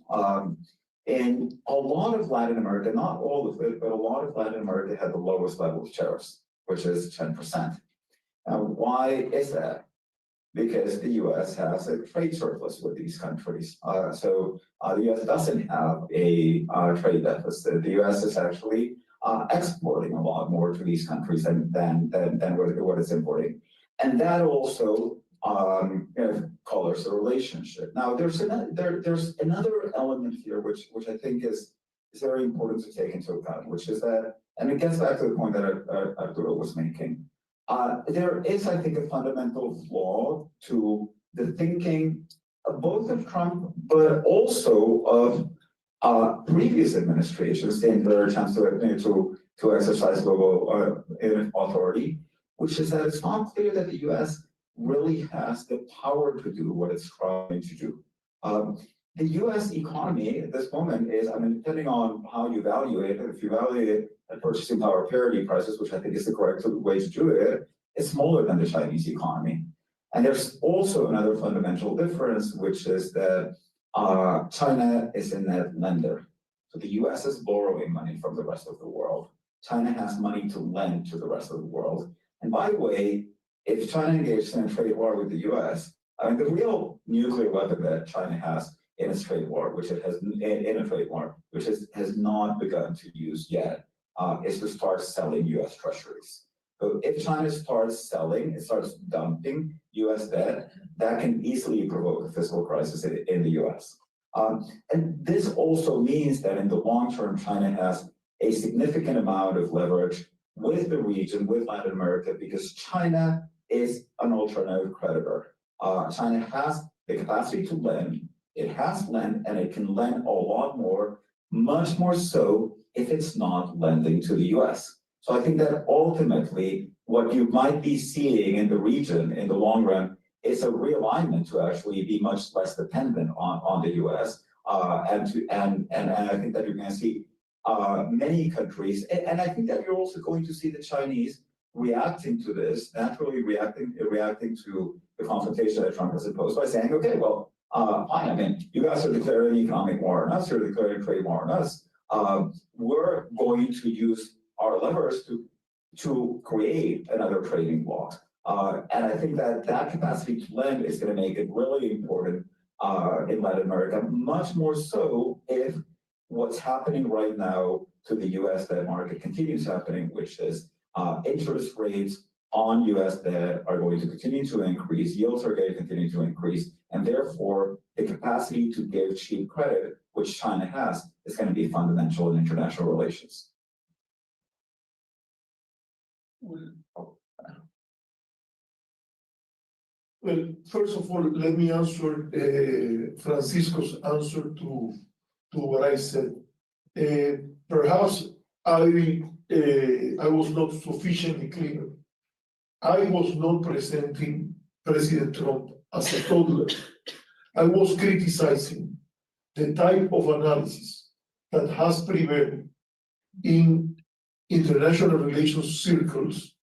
In a lot of Latin America, not all of it, but a lot of Latin America had the lowest level of tariffs, which is 10%. Now, why is that? Because the US has a trade surplus with these countries. So the US doesn't have a trade deficit. The US is actually exporting a lot more to these countries than what it's importing. And that also colors the relationship. Now, there's another element here which I think is very important to take into account, which is that, and it gets back to the point that Arturo was making. There is, I think, a fundamental flaw to the thinking of both of Trump, but also of previous administrations in their attempts to exercise global authority, which is that it's not clear that the US really has the power to do what it's trying to do. The US economy at this moment is, I mean, depending on how you value it, if you value it at purchasing power parity prices, which I think is the correct way to do it, it's smaller than the Chinese economy. And there's also another fundamental difference, which is that China is a net lender. So the US is borrowing money from the rest of the world. China has money to lend to the rest of the world. And by the way, if China engages in a trade war with the US, I mean, the real nuclear weapon that China has in its trade war, which it has has not begun to use yet, is to start selling US treasuries. So if China starts selling, it starts dumping US debt, that can easily provoke a fiscal crisis in the US. And this also means that in the long term, China has a significant amount of leverage with the region, with Latin America, because China is an alternative creditor. China has the capacity to lend. It has lent, and it can lend a lot more, much more so if it's not lending to the US. So I think that ultimately what you might be seeing in the region in the long run is a realignment to actually be much less dependent on the US. And I think that you're going to see many countries, and I think that you're also going to see the Chinese reacting to this, naturally reacting to the confrontation that Trump has imposed by saying, okay, well, fine, I mean, you guys are declaring economic war on us, you're declaring trade war on us. We're going to use our levers to create another trading bloc. And I think that capacity to lend is going to make it really important in Latin America, much more so if what's happening right now to the US debt market continues happening, which is interest rates on US debt are going to continue to increase, yields are going to continue to increase, and therefore the capacity to give cheap credit, which China has, is going to be fundamental in international relations. Well, first of all, let me answer Francisco's answer to what I said. Perhaps I was not sufficiently clear. I was not presenting President Trump as a toddler. I was criticizing the type of analysis that has prevailed in international relations circles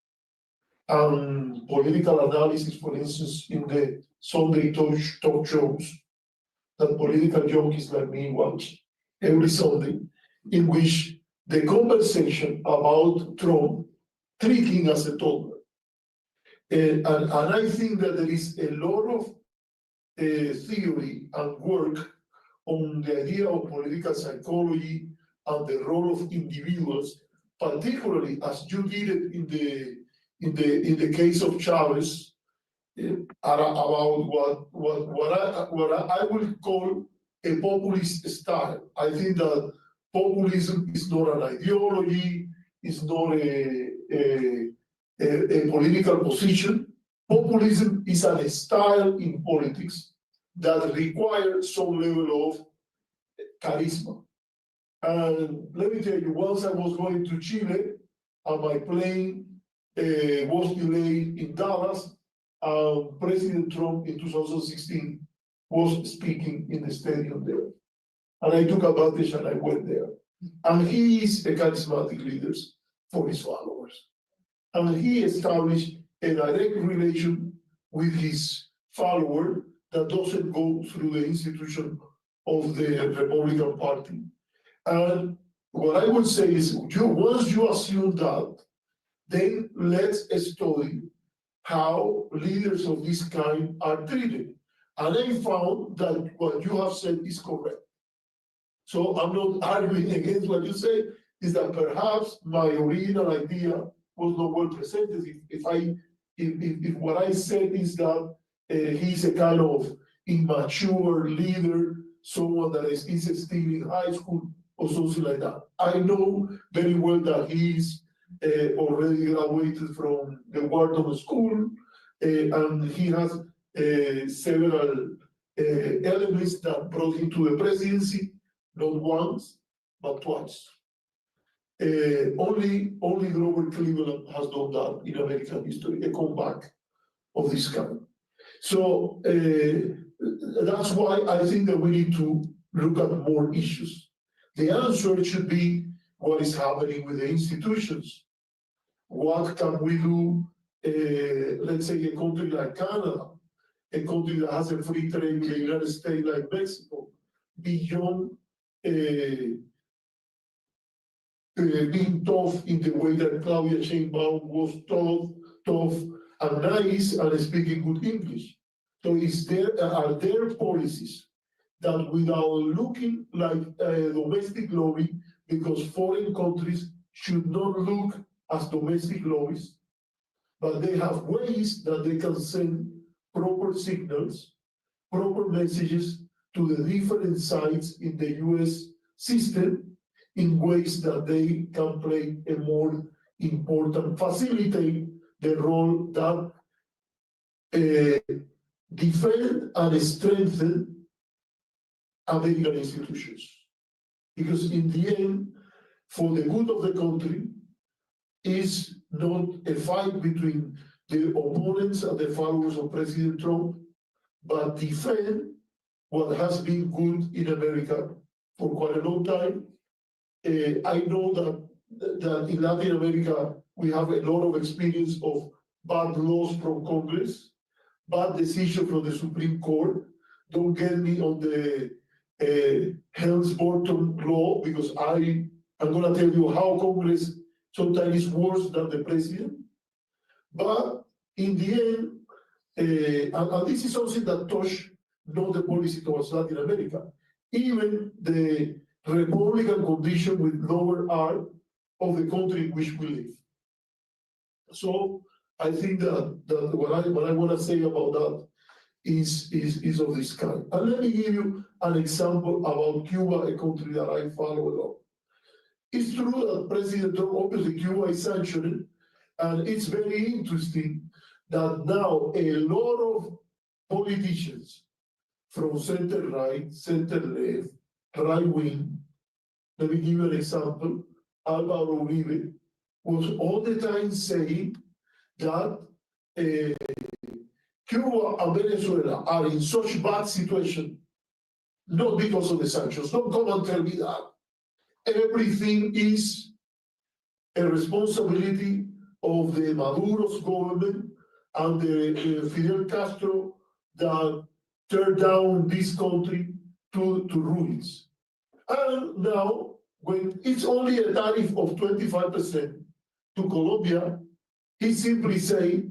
and political analysis, for instance, in the Sunday talk shows that political junkies like me watch every Sunday, in which the conversation about Trump treating as a toddler. And I think that there is a lot of theory and work on the idea of political psychology and the role of individuals, particularly as you did it in the case of Chavez, about what I will call a populist style. I think that populism is not an ideology, is not a political position. Populism is a style in politics that requires some level of charisma. And let me tell you, once I was going to Chile, and my plane was delayed in Dallas, President Trump in 2016 was speaking in the stadium there. And I took advantage and I went there. And he is a charismatic leader for his followers. And he established a direct relation with his follower that doesn't go through the institution of the Republican Party. And what I would say is, once you assume that, then let's study how leaders of this kind are treated. And I found that what you have said is correct. So I'm not arguing against what you say, is that perhaps my original idea was not well presented. If what I said is that he's a kind of immature leader, someone that is still in high school or something like that. I know very well that he's already graduated from the Wharton School, and he has several elements that brought him to the presidency, not once, but twice. Only Grover Cleveland has done that in American history, a comeback of this kind. So that's why I think that we need to look at more issues. The answer should be what is happening with the institutions. What can we do, let's say a country like Canada, a country that has a free trade with the United States like Mexico, beyond being tough in the way that Claudia Sheinbaum was tough and nice and speaking good English. So are there policies that without looking like domestic lobby, because foreign countries should not look as domestic lobbies, but they have ways that they can send proper signals, proper messages to the different sides in the US system in ways that they can play a more important, facilitate the role that defend and strengthen American institutions. Because in the end, for the good of the country, is not a fight between the opponents and the followers of President Trump, but defend what has been good in America for quite a long time. I know that in Latin America, we have a lot of experience of bad laws from Congress, bad decisions from the Supreme Court. Don't get me on the Helms-Burton law, because I'm going to tell you how Congress sometimes is worse than the president. But in the end, and this is something that touched not the policy towards Latin America, even the Republican condition with lower R of the country in which we live. So I think that what I want to say about that is of this kind. And let me give you an example about Cuba, a country that I follow a lot. It's true that President Trump, obviously Cuba is sanctioned, and it's very interesting that now a lot of politicians from center right, center left, right wing, let me give you an example. Álvaro Uribe was all the time saying that Cuba and Venezuela are in such bad situation, not because of the sanctions. Don't come and tell me that. Everything is a responsibility of the Maduro's government and the Fidel Castro that turned down this country to ruins. And now, when it's only a tariff of 25% to Colombia, he simply say,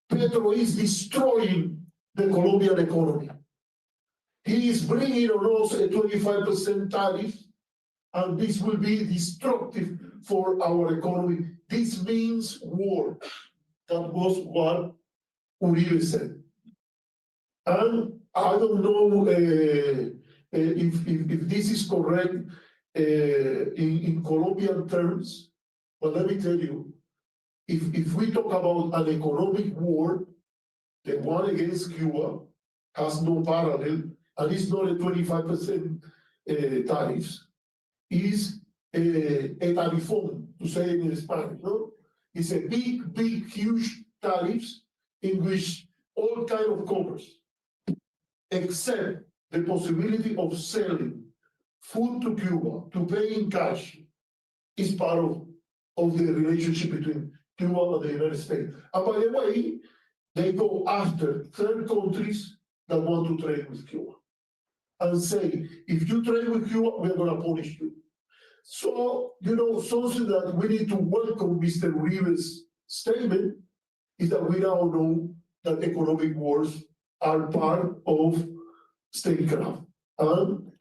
Petro is destroying the Colombian economy. He is bringing on us a 25% tariff, and this will be destructive for our economy. This means war. That was what Uribe said. And I don't know if this is correct in Colombian terms, but let me tell you, if we talk about an economic war, the one against Cuba has no parallel, and it's not a 25% tariffs, is a tarifón, to say it in Spanish, no? It's a big, huge tariffs in which all kind of commerce, except the possibility of selling food to Cuba, to pay in cash, is part of the relationship between Cuba and the United States. And by the way, they go after third countries that want to trade with Cuba and say, if you trade with Cuba, we're gonna punish you. So, something that we need to welcome Mr. Uribe's statement is that we now know that economic wars are part of statecraft. And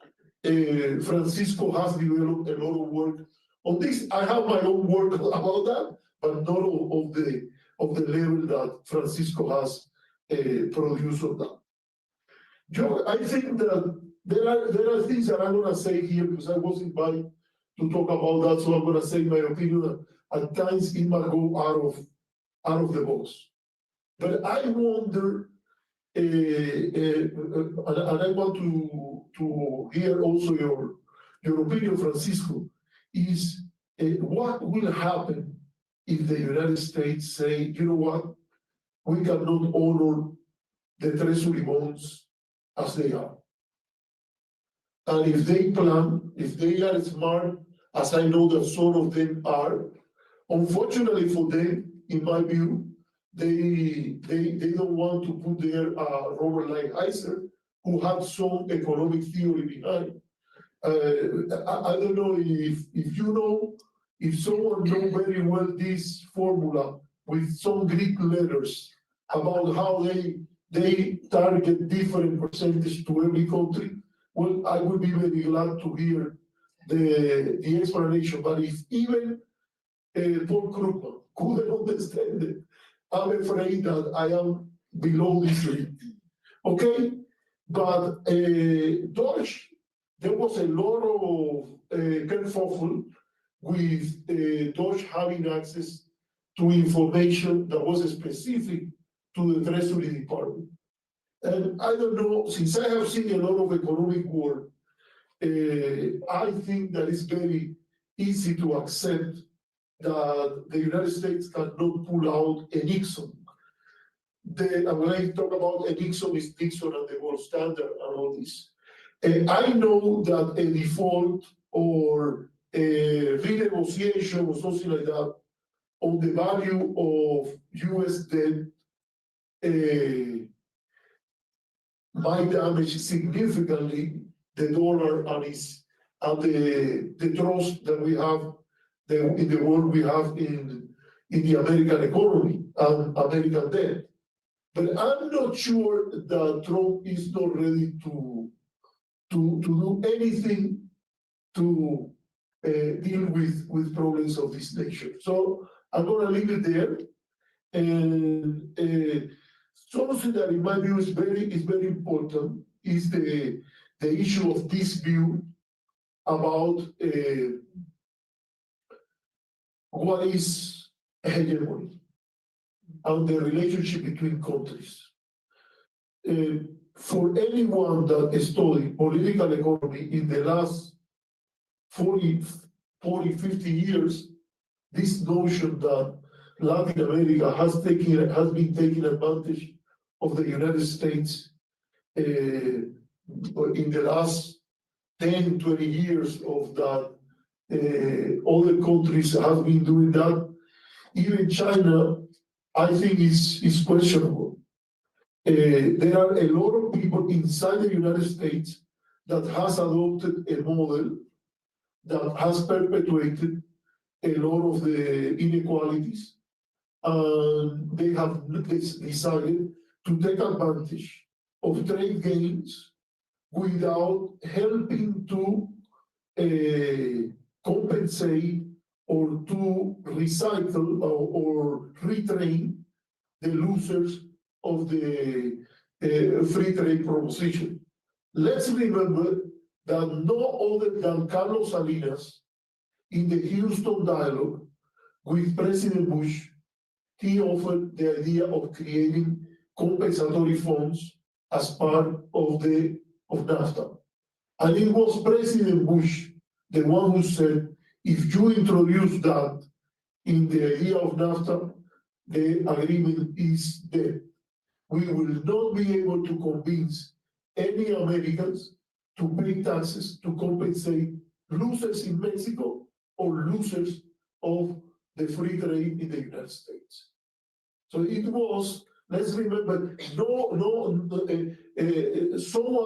Francisco has developed a lot of work on this. I have my own work about that, but not of the level that Francisco has produced on that. Joe, I think that there are things that I'm gonna say here because I was invited to talk about that, so I'm gonna say my opinion. At times it might go out of the box. But I wonder, and I want to hear also your opinion, Francisco, is what will happen if the United States say, you know what, we cannot honor the treasury bonds as they are. And if they plan, if they are smart, as I know that some of them are, unfortunately for them, in my view, they don't want to put there Robert Lighthizer, who had some economic theory behind. I don't know if someone knows very well this formula with some Greek letters about how they target different percentage to every country. Well, I would be very glad to hear the explanation. But if even Paul Krugman couldn't understand it, I'm afraid that I am below this league. Okay? But Deutsch, there was a lot of kerfuffle with Deutsch having access to information that was specific to the Treasury Department. And I don't know, since I have seen a lot of economic work, I think that it's very easy to accept that the United States cannot pull out a Nixon. And when I talk about a Nixon, it's Nixon and the gold standard and all this. I know that a default or a renegotiation or something like that on the value of US debt might damage significantly the dollar and the trust that we have in the world we have in the American economy and American debt. But I'm not sure that Trump is not ready to do anything to deal with problems of this nature. So I'm gonna leave it there. And something that in my view is very important is the issue of dispute about what is hegemony and the relationship between countries. For anyone that studied political economy in the last 40, 50 years, this notion that Latin America has been taking advantage of the United States in the last 10, 20 years of that. Other countries have been doing that. Even China, I think, is questionable. There are a lot of people inside the United States that has adopted a model that has perpetuated a lot of the inequalities, and they have decided to take advantage of trade gains without helping to compensate or to recycle or retrain the losers of the free trade proposition. Let's remember that no other than Carlos Salinas in the Houston dialogue with President Bush, he offered the idea of creating compensatory funds as part of NAFTA. And it was President Bush, the one who said, if you introduce that in the idea of NAFTA, the agreement is dead. We will not be able to convince any Americans to pay taxes to compensate losers in Mexico or losers of the free trade in the United States. So it was, let's remember, someone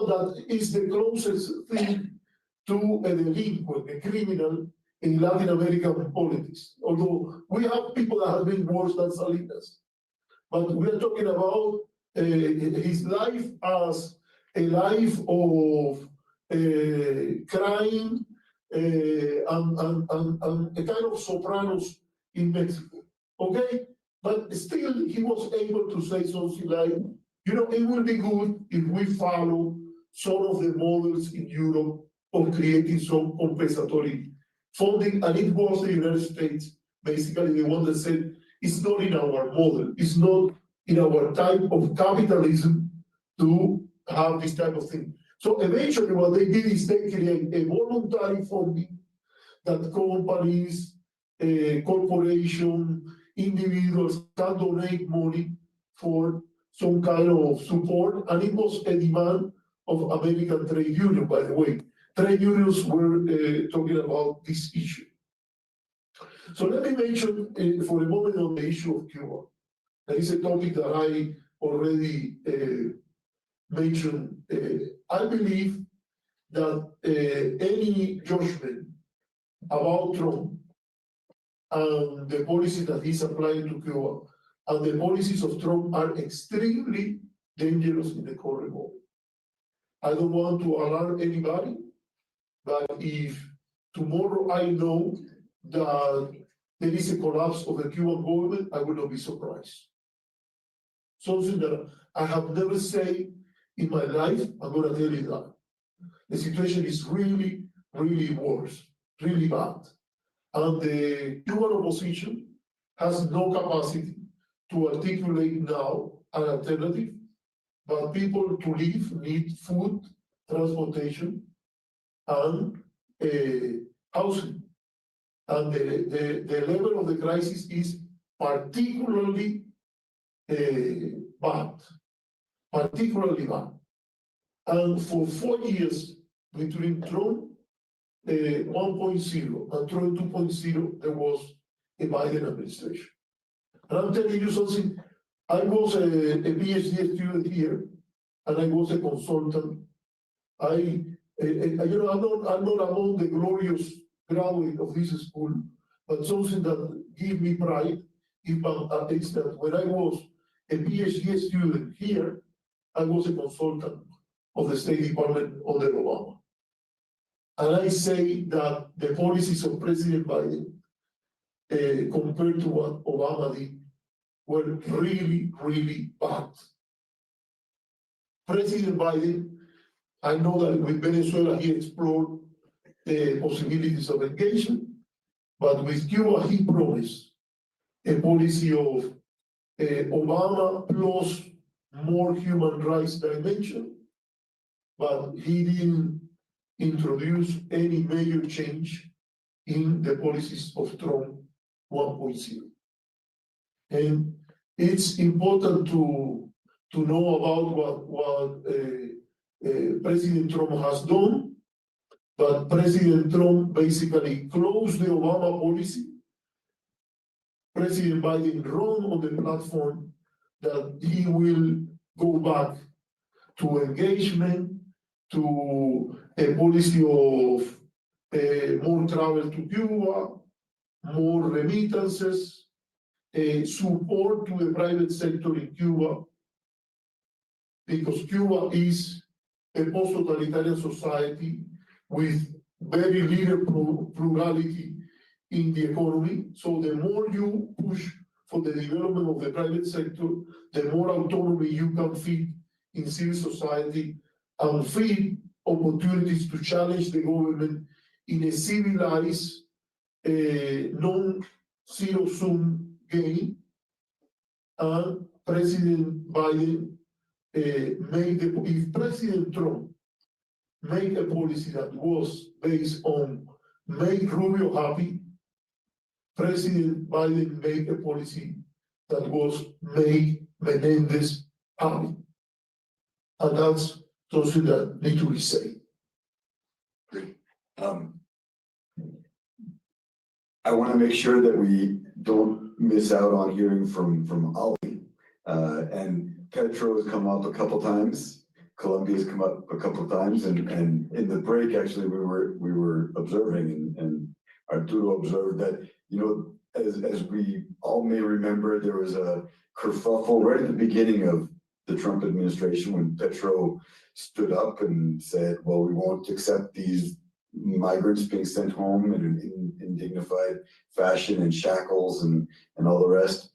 that is the closest thing to a delinquent, a criminal in Latin American politics. Although we have people that have been worse than Salinas. But we are talking about his life as a life of crime and a kind of Sopranos in Mexico. Okay? But still, he was able to say something like, you know, it will be good if we follow some of the models in Europe of creating some compensatory funding. And it was the United States, basically the one that said, it's not in our model, it's not in our type of capitalism to have this type of thing. So eventually what they did is they create a voluntary funding that companies, corporations, individuals can donate money for some kind of support. And it was a demand of American trade union, by the way. Trade unions were talking about this issue. So let me mention for a moment on the issue of Cuba. That is a topic that I already mentioned. I believe that any judgment about Trump and the policy that he's applying to Cuba and the policies of Trump are extremely dangerous in the current moment. I don't want to alarm anybody, but if tomorrow I know that there is a collapse of the Cuban government, I will not be surprised. Something that I have never said in my life, I'm going to tell you that. The situation is really, really worse, really bad. And the Cuban opposition has no capacity to articulate now an alternative, but people to live need food, transportation, and housing. And the level of the crisis is particularly bad, particularly bad. And for 4 years between Trump 1.0 and Trump 2.0, there was a Biden administration. And I'm telling you something, I was a PhD student here, and I was a consultant. I'm not among the glorious graduate of this school, but something that gives me pride is that when I was a PhD student here, I was a consultant of the State Department under Obama. And I say that the policies of President Biden, compared to what Obama did, were really, really bad. President Biden, I know that with Venezuela he explored the possibilities of engagement, but with Cuba he promised a policy of Obama plus more human rights dimension, but he didn't introduce any major change in the policies of Trump 1.0. And it's important to know about what President Trump has done, but President Trump basically closed the Obama policy. President Biden ran on the platform that he will go back to engagement, to a policy of more travel to Cuba, more remittances, support to the private sector in Cuba, because Cuba is a post-totalitarian society with very little plurality in the economy. So the more you push for the development of the private sector, the more autonomy you can feed in civil society and feed opportunities to challenge the government in a civilized, non-zero-sum game. And President Biden if President Trump made a policy that was based on make Rubio happy, President Biden made a policy that was make Menendez happy. And that's something that need to be said. Great. I want to make sure that we don't miss out on hearing from Ali. And Petro has come up a couple times. Colombia's come up a couple times, and in the break, actually, we were observing, and Arturo observed that, you know, as we all may remember, there was a kerfuffle right at the beginning of the Trump administration when Petro stood up and said, well, we won't accept these migrants being sent home in dignified fashion and shackles and all the rest.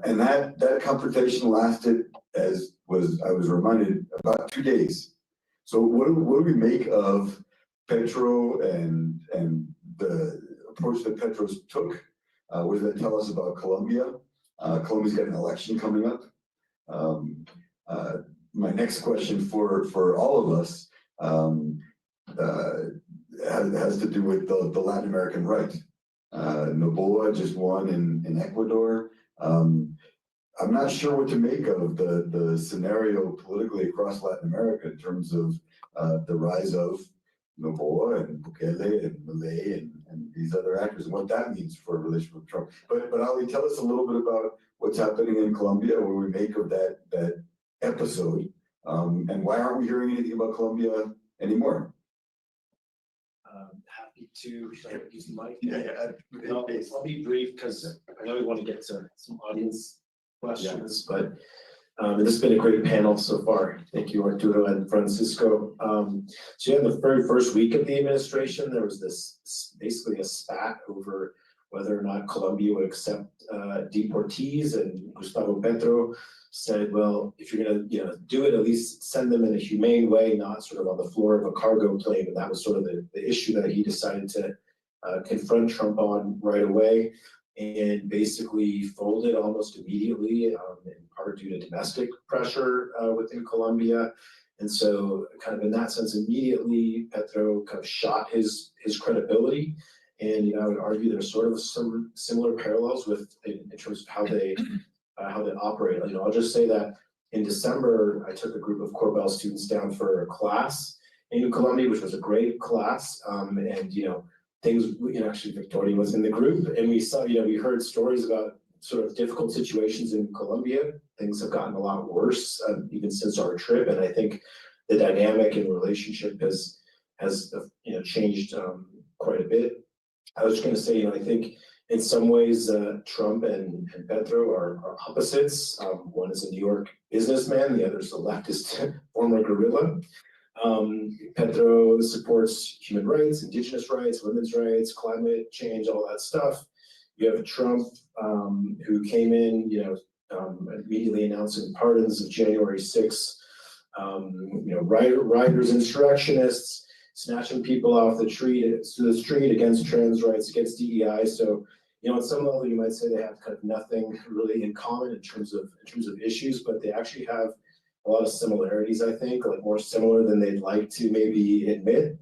And that confrontation lasted, I was reminded, about 2 days. So what do we make of Petro and the approach that Petro took? What does that tell us about Colombia? Colombia's got an election coming up. My next question for all of us has to do with the Latin American right. Noboa just won in Ecuador. I'm not sure what to make of the scenario politically across Latin America in terms of the rise of Noboa and Bukele and Milei and these other actors and what that means for a relationship with Trump. But Ali, tell us a little bit about what's happening in Colombia, what we make of that episode, and why aren't we hearing anything about Colombia anymore? Happy to use the mic. Yeah. I'll be brief because I know we want to get to some audience questions, but this has been a great panel so far. Thank you, Arturo and Francisco. So yeah, the very first week of the administration, there was this basically a spat over whether or not Colombia would accept deportees, and Gustavo Petro said, well, if you're going to do it, at least send them in a humane way, not sort of on the floor of a cargo plane. And that was sort of the issue that he decided to confront Trump on right away, and basically folded almost immediately, in part due to domestic pressure within Colombia. And so kind of in that sense, immediately Petro kind of shot his credibility. And I would argue there's sort of some similar parallels in terms of how they operate. I'll just say that in December, I took a group of Korbel students down for a class in Colombia, which was a great class. And things, actually Victoria was in the group, and we saw, we heard stories about sort of difficult situations in Colombia. Things have gotten a lot worse even since our trip, and I think the dynamic and relationship has changed quite a bit. I was just going to say, I think in some ways Trump and Petro are opposites. One is a New York businessman, the other is a leftist former guerrilla. Petro supports human rights, indigenous rights, women's rights, climate change, all that stuff. You have Trump who came in, immediately announcing pardons of January 6th, rioters, insurrectionists, snatching people off the street against trans rights, against DEI. So, at some level, you might say they have kind of nothing really in common in terms of issues, but they actually have a lot of similarities, I think, like more similar than they'd like to maybe admit.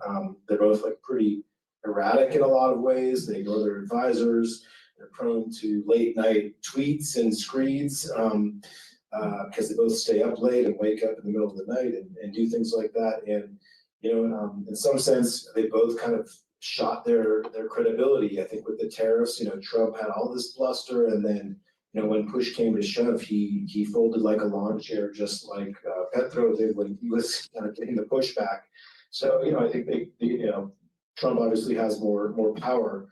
They're both like pretty erratic in a lot of ways. They ignore their advisors. They're prone to late night tweets and screeds because they both stay up late and wake up in the middle of the night and do things like that. And, in some sense, they both kind of shot their credibility. I think with the tariffs, Trump had all this bluster, and then when push came to shove, he folded like a lawn chair, just like Petro did when he was kind of getting the pushback. So, I think Trump obviously has more power.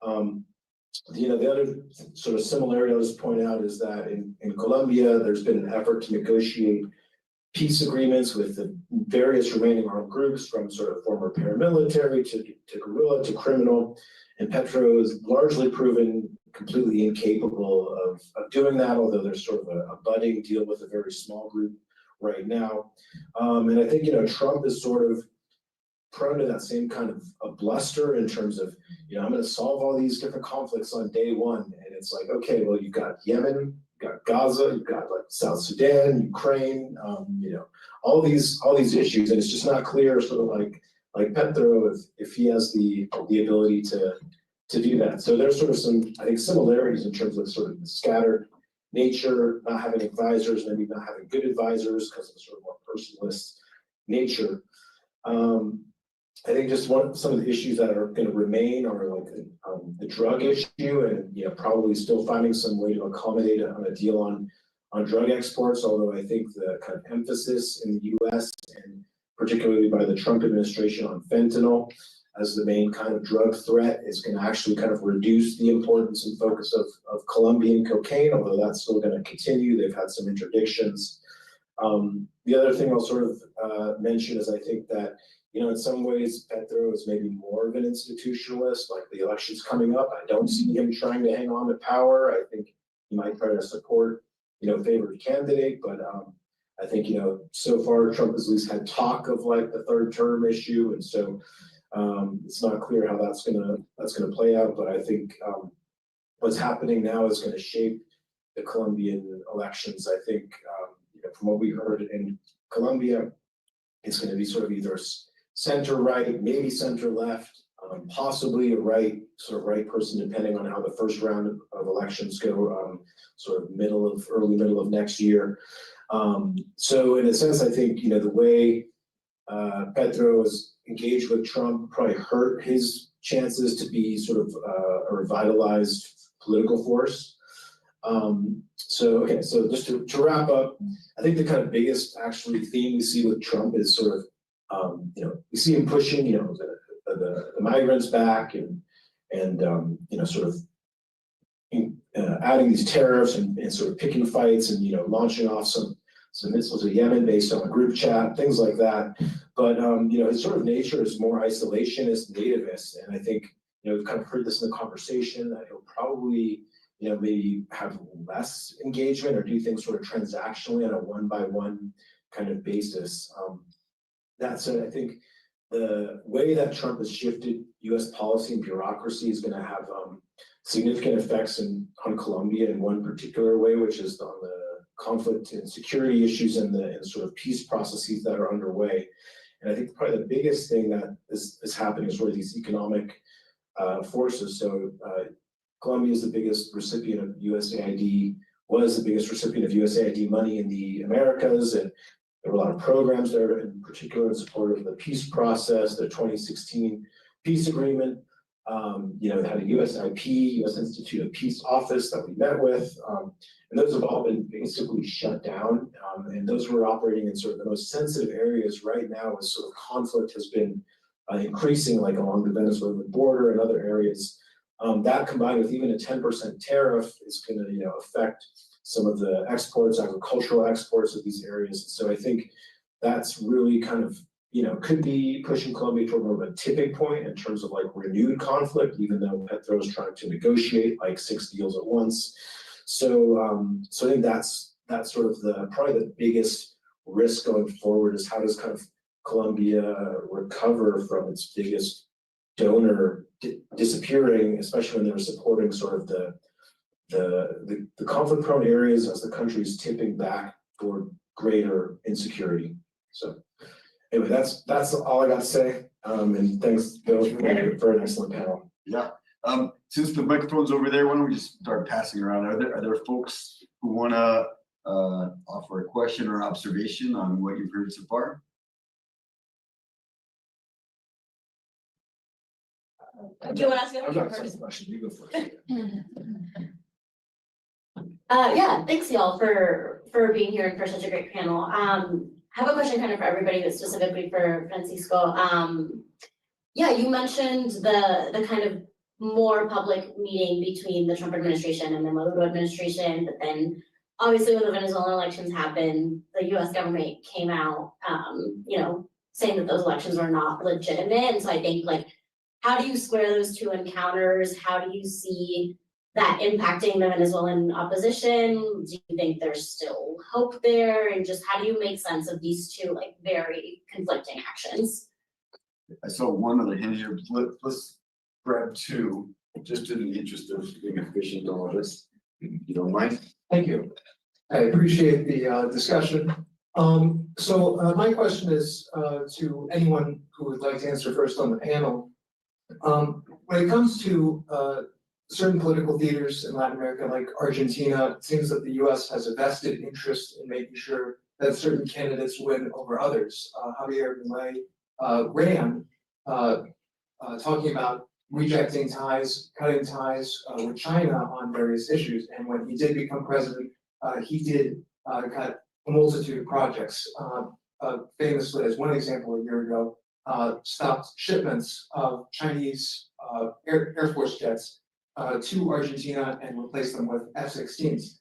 The other sort of similarity I'll just point out is that in Colombia, there's been an effort to negotiate peace agreements with the various remaining armed groups, from sort of former paramilitary to guerrilla to criminal. And Petro has largely proven completely incapable of doing that, although there's sort of a budding deal with a very small group right now. And I think, Trump is sort of prone to that same kind of a bluster in terms of, I'm going to solve all these different conflicts on day one. And it's like, okay, well, you've got Yemen, you've got Gaza, you've got like South Sudan, Ukraine, all these issues. And it's just not clear, sort of like Petro, if he has the ability to do that. So there's sort of some, I think, similarities in terms of sort of the scattered nature, not having advisors, maybe not having good advisors because of the sort of more personalist nature. I think just some of the issues that are going to remain are like the drug issue, and probably still finding some way to accommodate on a deal on drug exports. Although I think the kind of emphasis in the U.S. and particularly by the Trump administration on fentanyl as the main kind of drug threat is going to actually kind of reduce the importance and focus of Colombian cocaine, although that's still going to continue. They've had some interdictions. The other thing I'll sort of mention is I think that, in some ways, Petro is maybe more of an institutionalist, like the election's coming up. I don't see him trying to hang on to power. I think he might try to support, favored candidate, but I think, so far Trump has at least had talk of like the third term issue. And so it's not clear how that's gonna play out, but I think what's happening now is gonna shape the Colombian elections. I think, from what we heard in Colombia, it's gonna be sort of either center right, maybe center left, possibly a right person, depending on how the first round of elections go, sort of early middle of next year. So in a sense, I think, the way Petro is engaged with Trump probably hurt his chances to be sort of a revitalized political force. So just to wrap up, I think the kind of biggest actually theme we see with Trump is sort of, we see him pushing, the migrants back and sort of adding these tariffs and sort of picking fights and, launching off some missiles at Yemen based on a group chat, things like that. But, his sort of nature is more isolationist, nativist. And I think, we've kind of heard this in the conversation that he'll probably, maybe have less engagement or do things sort of transactionally on a one-by-one kind of basis. That said, I think the way that Trump has shifted U.S. policy and bureaucracy is going to have significant effects on Colombia in one particular way, which is on the conflict and security issues and the sort of peace processes that are underway. And I think probably the biggest thing that is happening is sort of these economic forces. So Colombia is the biggest recipient of USAID, was the biggest recipient of USAID money in the Americas, and there were a lot of programs there, in particular in support of the peace process, the 2016 peace agreement. It had a USIP, U.S. Institute of Peace office that we met with, and those have all been basically shut down. And those were operating in sort of the most sensitive areas right now as sort of conflict has been increasing, like along the Venezuelan border and other areas. That combined with even a 10% tariff is going to, affect some of the exports, agricultural exports of these areas. So I think that's really kind of, could be pushing Colombia toward more of a tipping point in terms of like renewed conflict, even though Petro is trying to negotiate like 6 deals at once. So, I think that's sort of probably the biggest risk going forward is how does kind of Colombia recover from its biggest donor disappearing, especially when they were supporting sort of the conflict-prone areas as the country is tipping back toward greater insecurity. So anyway, that's all I got to say. And thanks, Bill, for an excellent panel. Yeah. Since the microphone's over there, why don't we just start passing around? Are there folks who want to offer a question or observation on what you've heard so far? Do you want to ask I've got a a question. You go first. Yeah, thanks y'all for being here and for such a great panel. I have a question kind of for everybody, but specifically for Francisco. Yeah, you mentioned the kind of more public meeting between the Trump administration and the Maduro administration, but then obviously when the Venezuelan elections happened, the US government came out, saying that those elections are not legitimate. And so I think like, how do you square those two encounters? How do you see that impacting the Venezuelan opposition? Do you think there's still hope there? And just how do you make sense of these two like very conflicting actions? I saw one other hand here. Let's grab two, just in the interest of being efficient on all this. You don't mind? Thank you. I appreciate the discussion. My question is to anyone who would like to answer first on the panel. When it comes to certain political theaters in Latin America, like Argentina, it seems that the US has a vested interest in making sure that certain candidates win over others. Javier Milei ran talking about rejecting ties, cutting ties with China on various issues. And when he did become president, he did cut a multitude of projects. Famously, as one example a year ago, stopped shipments of Chinese Air Force jets to Argentina and replaced them with F-16s.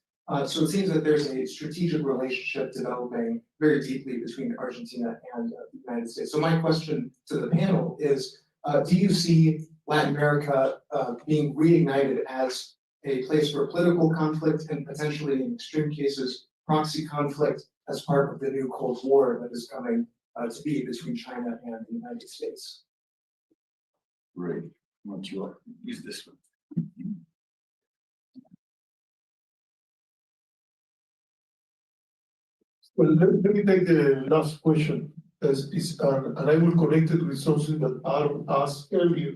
So it seems that there's a strategic relationship developing very deeply between Argentina and the United States. So my question to the panel is, do you see Latin America being reignited as a place for political conflict and potentially in extreme cases, proxy conflict as part of the new Cold War that is coming to be between China and the United States? Great. Why don't you use this one? Well, let me take the last question, and I will connect it with something that Aaron asked earlier.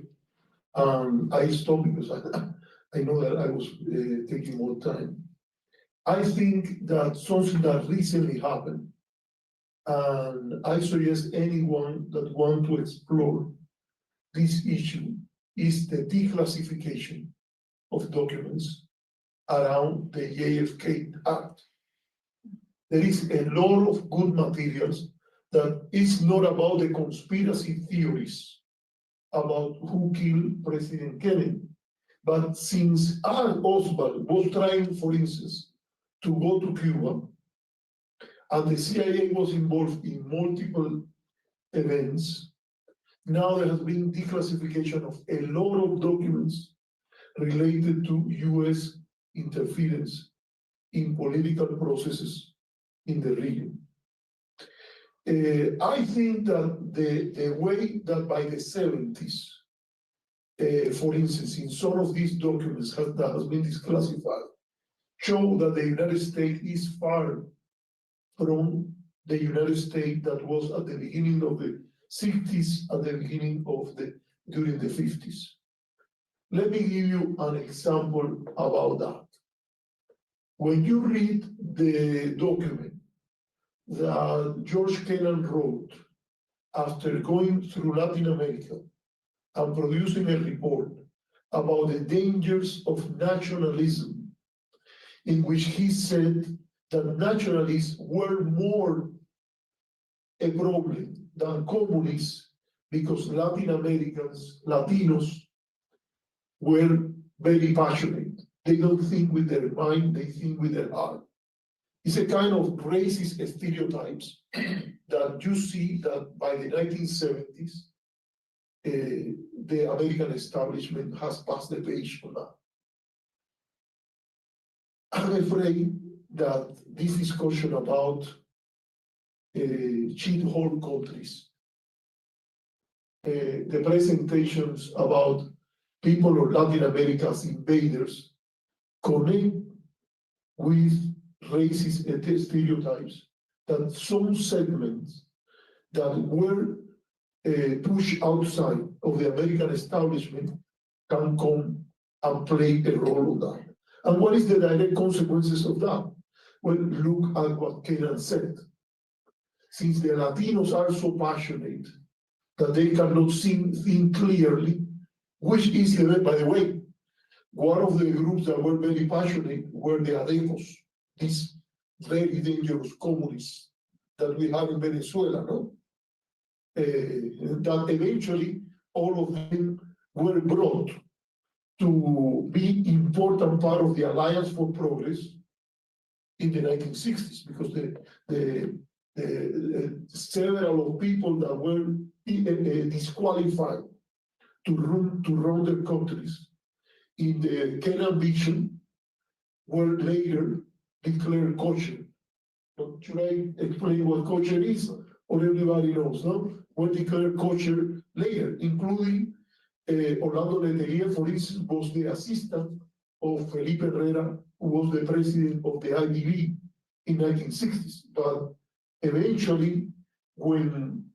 I stopped because I know that I was taking more time. I think that something that recently happened, and I suggest anyone that want to explore this issue, is the declassification of documents around the JFK Act. There is a lot of good materials that is not about the conspiracy theories about who killed President Kennedy. But since Aaron Oswald was trying, for instance, to go to Cuba, and the CIA was involved in multiple events, now there has been declassification of a lot of documents related to US interference in political processes in the region. I think that the way that by the 70s, for instance, in some of these documents that has been declassified, show that the United States is far from the United States that was at the beginning of the 60s, at the beginning of during the 50s. Let me give you an example about that. When you read the document that George Kennan wrote after going through Latin America and producing a report about the dangers of nationalism, in which he said that nationalists were more a problem than communists because Latin Americans, Latinos, were very passionate. They don't think with their mind, they think with their heart. It's a kind of racist stereotypes that you see that by the 1970s, the American establishment has passed the page on that. I'm afraid that this discussion about cheat hole countries, the presentations about people of Latin America as invaders, connect with racist stereotypes that some segments that were pushed outside of the American establishment can come and play a role on that. And what is the direct consequences of that? Well, look at what Kennan said. Since the Latinos are so passionate that they cannot think clearly, which is, by the way, one of the groups that were very passionate were the Ademos, these very dangerous communists that we have in Venezuela, no? That eventually all of them were brought to be important part of the Alliance for Progress in the 1960s, because the several of people that were disqualified to run their countries in the Kenyan vision were later declared kosher. But should I explain what kosher is? Or everybody knows, no? Were declared kosher later, including Orlando Letelier, for instance, was the assistant of Felipe Herrera, who was the president of the IDB in 1960s. But eventually, when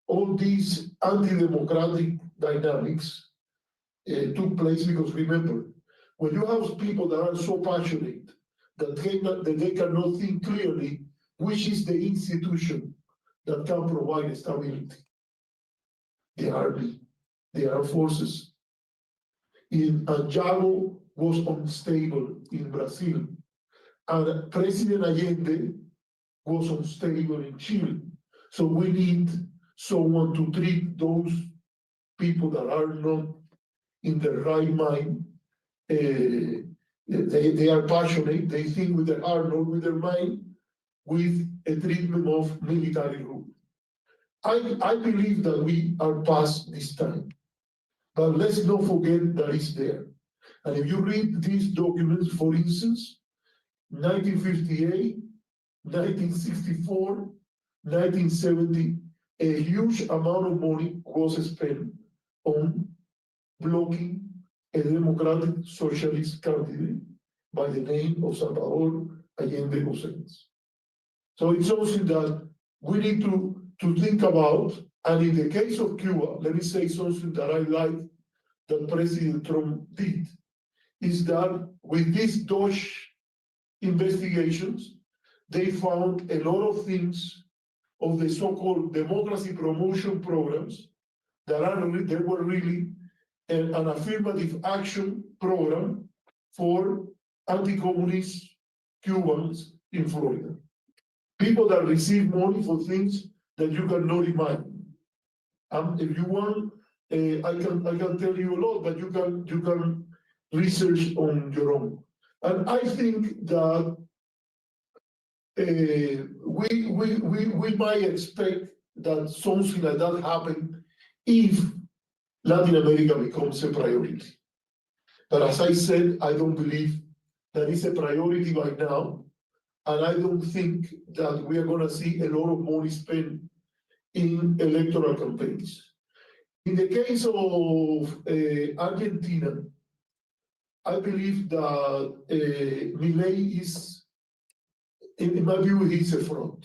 all these anti-democratic dynamics took place, because remember, when you have people that are so passionate that they cannot think clearly which is the institution that can provide stability, the army, the armed forces. And Jago was unstable in Brazil, and President Allende was unstable in Chile. So we need someone to treat those people that are not in the right mind. They are passionate, they think with their heart, not with their mind, with a treatment of military rule. I believe that we are past this time, but let's not forget that it's there. And if you read these documents, for instance, 1958, 1964, 1970, a huge amount of money was spent on blocking a democratic socialist candidate by the name of Salvador Allende Gossens. So it's something that we need to think about. And in the case of Cuba, let me say something that I like that President Trump did, is that with these Dodge investigations, they found a lot of things of the so-called democracy promotion programs that were really an affirmative action program for anti-communist Cubans in Florida. People that receive money for things that you cannot imagine. If you want, I can tell you a lot, but you can research on your own. And I think that we might expect that something like that happen if Latin America becomes a priority. But as I said, I don't believe that it's a priority right now. And I don't think that we are going to see a lot of money spent in electoral campaigns. In the case of Argentina, I believe that Milei is, in my view, he's a fraud.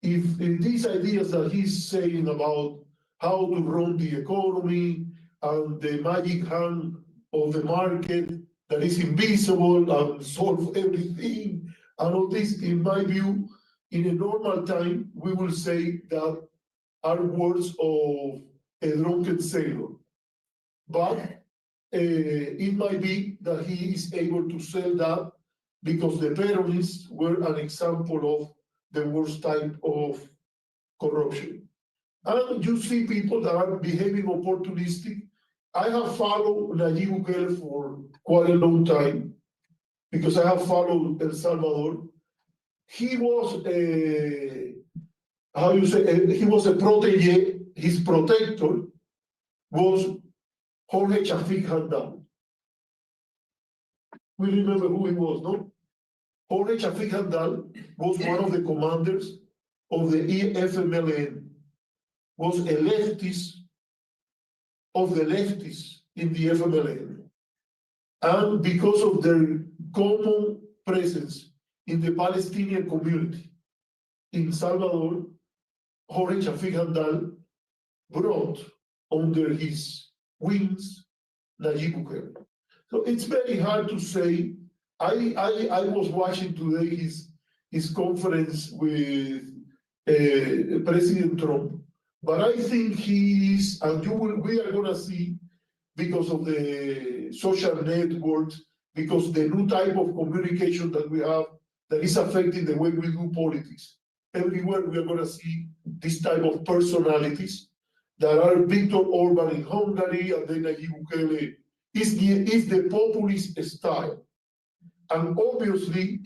If these ideas that he's saying about how to run the economy and the magic hand of the market that is invisible and solve everything, and all this, in my view, in a normal time, we will say that are words of a drunken sailor. But it might be that he is able to sell that because the Peronists were an example of the worst type of corruption. And you see people that are behaving opportunistic. I have followed Nayib Bukele for quite a long time because I have followed El Salvador. He was he was a protege. His protector was Jorge Chafik Handal. We remember who he was, no? Jorge Chafik Handal was one of the commanders of the FMLN, was a leftist of the leftists in the FMLN. And because of their common presence in the Palestinian community in Salvador, Jorge Chafik Handal brought under his wings Nayib Bukele. So it's very hard to say. I was watching today his conference with President Trump, but I think he is, and we are gonna see, because of the social networks, because the new type of communication that we have that is affecting the way we do politics. Everywhere we are gonna see this type of personalities that are Viktor Orban in Hungary, and then Nayib Bukele is the populist style. And obviously,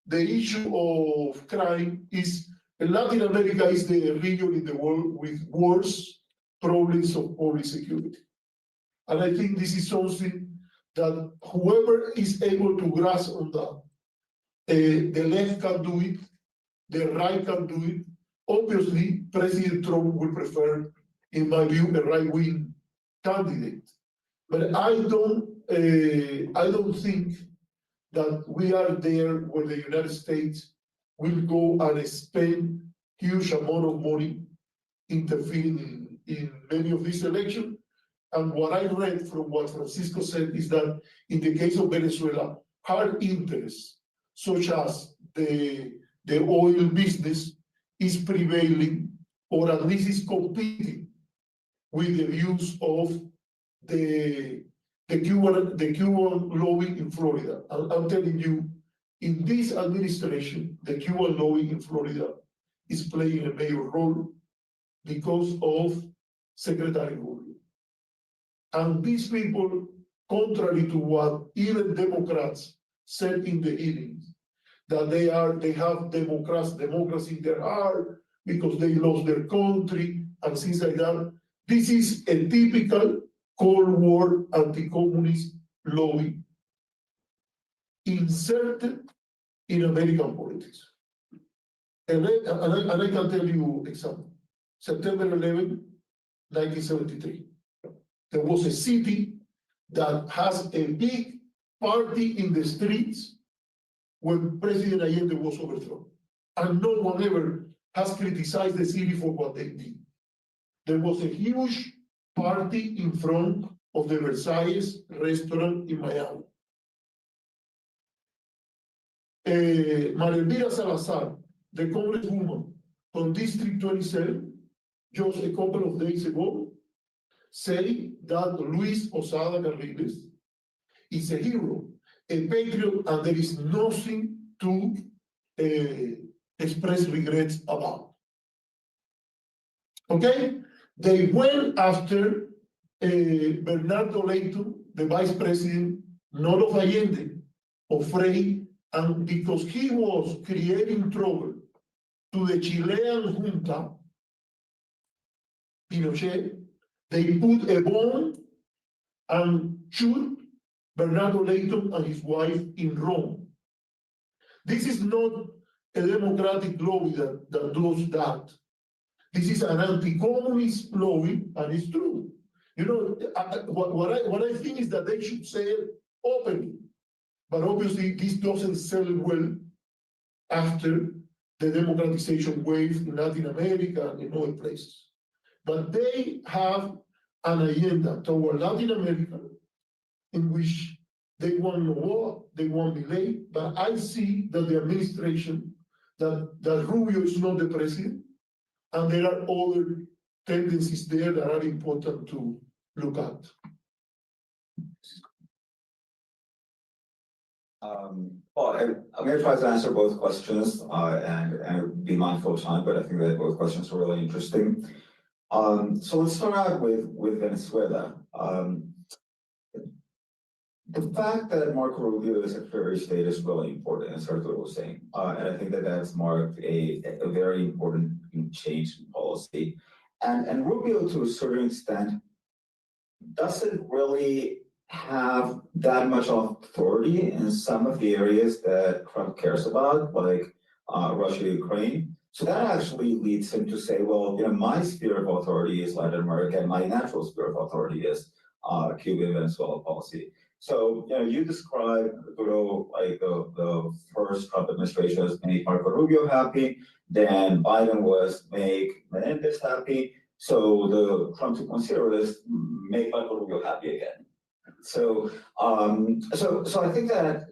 the issue of crime is, Latin America is the region in the world with worse problems of public security. And I think this is something that whoever is able to grasp on that, the left can do it, the right can do it. Obviously, President Trump would prefer, in my view, a right-wing candidate. But I don't think that we are there where the United States will go and spend huge amount of money interfering in many of these elections. And what I read from what Francisco said is that in the case of Venezuela, hard interests, such as the oil business, is prevailing, or at least is competing with the views of the Cuban lobby in Florida. I'm telling you, in this administration, the Cuban lobby in Florida is playing a major role because of Secretary Rubio. And these people, contrary to what even Democrats said in the hearings, that they have democracy in their heart because they lost their country and things like that. This is a typical Cold War anti-communist lobby inserted in American politics. And I can tell you example. September 11, 1973. There was a city that has a big party in the streets when President Allende was overthrown. And no one ever has criticized the city for what they did. There was a huge party in front of the Versailles restaurant in Miami. Maria Elvira Salazar, the congresswoman from District 27, just a couple of days ago, said that Luis Posada Carriles is a hero, a patriot, and there is nothing to express regrets about. Okay? They went after Bernardo Leito, the vice president, not of Allende, of Frei, and because he was creating trouble to the Chilean junta, Pinochet, they put a bomb and shoot Bernardo Leito and his wife in Rome. This is not a democratic lobby that does that. This is an anti-communist lobby, and it's true. You know, what I think is that they should say it openly, but obviously this doesn't sell well after the democratization wave in Latin America and in other places. But they have an agenda toward Latin America in which they want Novoa, they want Milei, but I see that the administration, that Rubio is not the president, and there are other tendencies there that are important to look at. Well, I'm going to try to answer both questions and be mindful of time, but I think that both questions are really interesting. So let's start out with Venezuela. The fact that Marco Rubio is Secretary of State is really important, as Arturo was saying, and I think that that's marked a very important change in policy. And Rubio, to a certain extent, doesn't really have that much authority in some of the areas that Trump cares about, like Russia, Ukraine. So that actually leads him to say, well, you know, my sphere of authority is Latin America, and my natural sphere of authority is Cuba and Venezuela policy. So, you know, you described, like the first Trump administration as make Marco Rubio happy, then Biden was make Menendez happy. So the Trump 2.0 is make Marco Rubio happy again. So, so I think that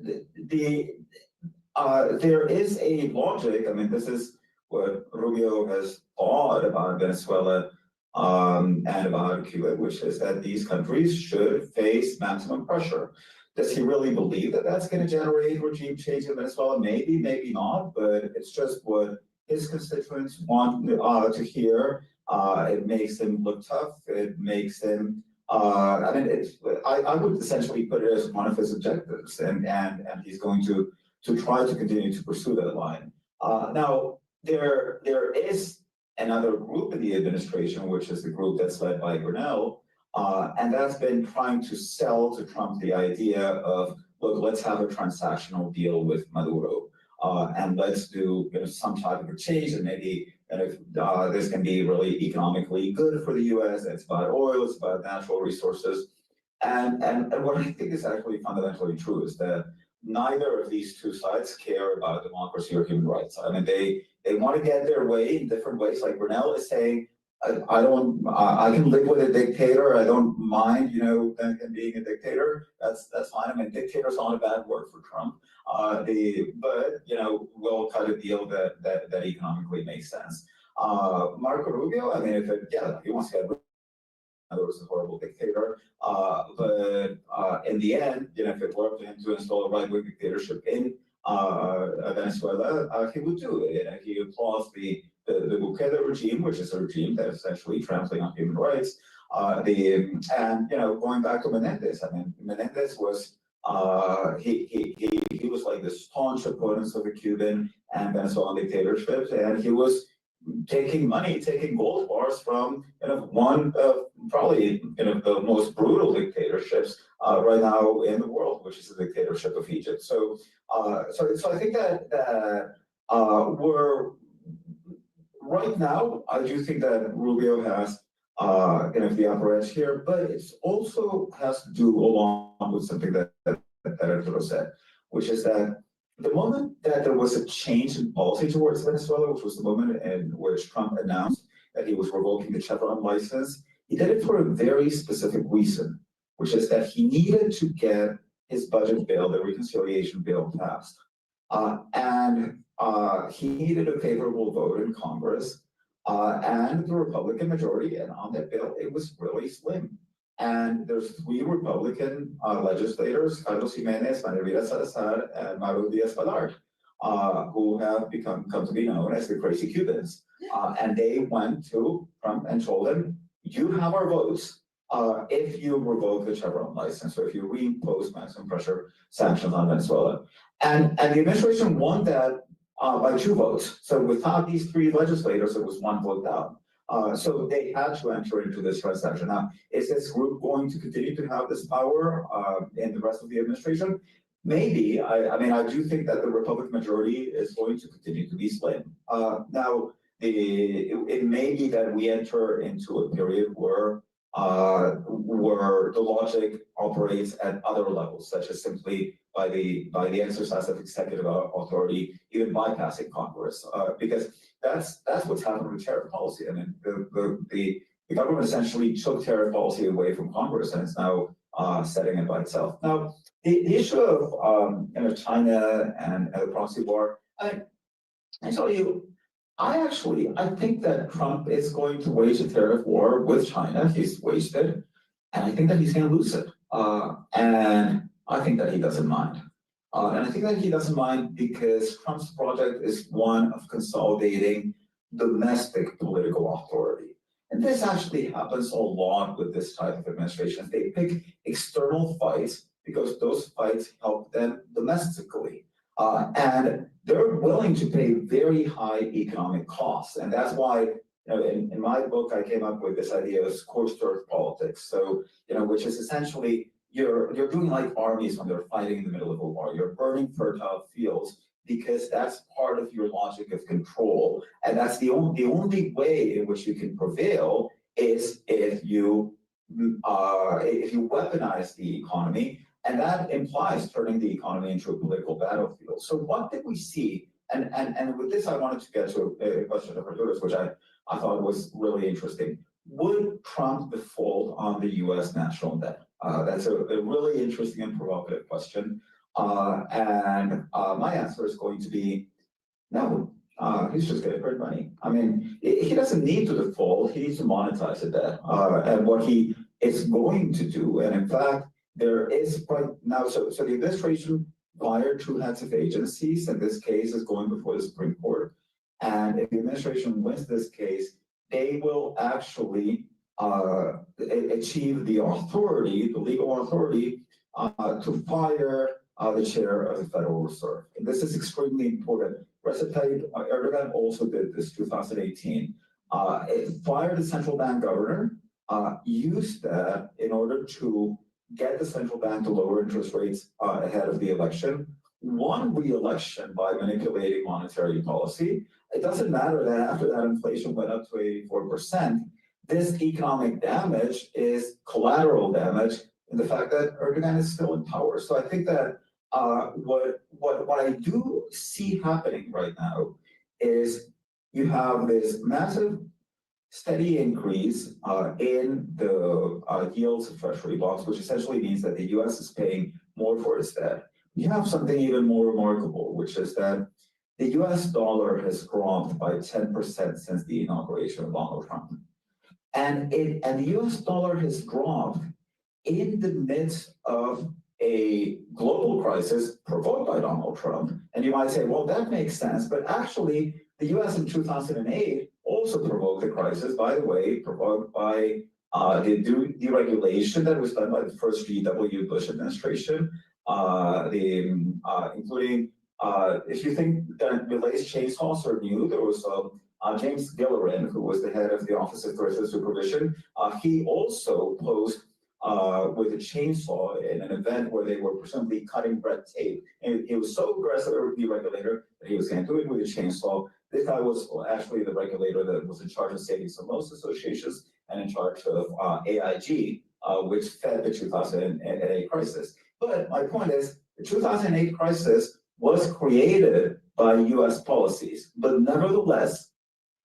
there is a logic. I mean, this is what Rubio has thought about Venezuela and about Cuba, which is that these countries should face maximum pressure. Does he really believe that that's going to generate regime change in Venezuela? Maybe, maybe not, but it's just what his constituents want to hear. It makes him look tough. It makes him, I mean, I would essentially put it as one of his objectives, and he's going to try to continue to pursue that line. Now, there is another group in the administration, which is the group that's led by Grinnell, And that's been trying to sell to Trump the idea of, look, let's have a transactional deal with Maduro. And let's do some type of a change, and maybe this can be really economically good for the US. It's about oil, it's about natural resources. And what I think is actually fundamentally true is that neither of these two sides care about democracy or human rights. I mean, they want to get their way in different ways. Like Brunel is saying, I can live with a dictator. I don't mind, being a dictator. That's fine. I mean, dictator's not a bad word for Trump. We'll cut a deal that economically makes sense. Marco Rubio, I mean, he wants to get rid of was a horrible dictator. But in the end, if it were up to him to install a right-wing dictatorship in Venezuela, he would do it. And he applauds the Bukele regime, which is a regime that is essentially trampling on human rights. Going back to Menendez, I mean, Menendez was he was like the staunch opponents of the Cuban and Venezuelan dictatorships, and he was taking gold bars from one of probably the most brutal dictatorships right now in the world, which is the dictatorship of Egypt. So I think that we're right now. I do think that Rubio has the upper edge here, but it also has to do along with something that Arturo said, which is that the moment that there was a change in policy towards Venezuela, which was the moment in which Trump announced that he was revoking the Chevron license, he did it for a very specific reason, which is that he needed to get his budget bill, the reconciliation bill, passed. He needed a favorable vote in Congress and the Republican majority, and on that bill, it was really slim. And there's 3 Republican legislators, Carlos Jimenez, Manuel Salazar, and Mauro Diaz-Balart, who have come to be known as the crazy Cubans. And they went to Trump and told him, you have our votes if you revoke the Chevron license, or if you reimpose maximum pressure sanctions on Venezuela. And the administration won that by 2 votes. So without these 3 legislators, it was 1 vote down. So they had to enter into this transaction. Now, is this group going to continue to have this power in the rest of the administration? Maybe. I mean, I do think that the Republican majority is going to continue to be slim. Now, it may be that we enter into a period where the logic operates at other levels, such as simply by the exercise of executive authority, even bypassing Congress, because that's what's happened with tariff policy. I mean, the government essentially took tariff policy away from Congress, and it's now setting it by itself. Now, the issue of China and the proxy war, I tell you, I think that Trump is going to wage a tariff war with China. He's waged it, and I think that he's going to lose it. And I think that he doesn't mind. And I think that he doesn't mind because Trump's project is one of consolidating domestic political authority. And this actually happens a lot with this type of administration. They pick external fights because those fights help them domestically. And they're willing to pay very high economic costs. And that's why, in my book, I came up with this idea of scorched earth politics. So, which is essentially you're doing like armies when they're fighting in the middle of a war. You're burning fertile fields because that's part of your logic of control. And that's the only way in which you can prevail is if you weaponize the economy. And that implies turning the economy into a political battlefield. So what did we see? And with this, I wanted to get to a question of Arturo's, which I thought was really interesting. Would Trump default on the US national debt? That's a really interesting and provocative question. And my answer is going to be no. He's just going to print money. I mean, he doesn't need to default. He needs to monetize the debt. And what he is going to do, and in fact, there is right now, so the administration fired 2 heads of agencies, and this case is going before the Supreme Court. And if the administration wins this case, they will actually achieve the authority, the legal authority, to fire the chair of the Federal Reserve. And this is extremely important. Recep Tayyip Erdogan also did this 2018. It fired the central bank governor, used that in order to get the central bank to lower interest rates ahead of the election, won re-election by manipulating monetary policy. It doesn't matter that after that inflation went up to 84%, this economic damage is collateral damage in the fact that Erdogan is still in power. So I think that what I do see happening right now is you have this massive steady increase in the yields of treasury bonds, which essentially means that the US is paying more for its debt. You have something even more remarkable, which is that the US dollar has dropped by 10% since the inauguration of Donald Trump. And the US dollar has dropped in the midst of a global crisis provoked by Donald Trump. And you might say, well, that makes sense. But actually, the US in 2008 also provoked a crisis, by the way, provoked by the deregulation that was done by the first G.W. Bush administration, including, if you think that Milei's chainsaws are new, there was James Gilleran, who was the head of the Office of Thrift Supervision. He also posed with a chainsaw in an event where they were presumably cutting red tape. And he was so aggressive, the regulator, that he was going to do it with a chainsaw. This guy was actually the regulator that was in charge of savings and loans associations and in charge of AIG, which fed the 2008 crisis. But my point is, the 2008 crisis was created by US policies, but nevertheless,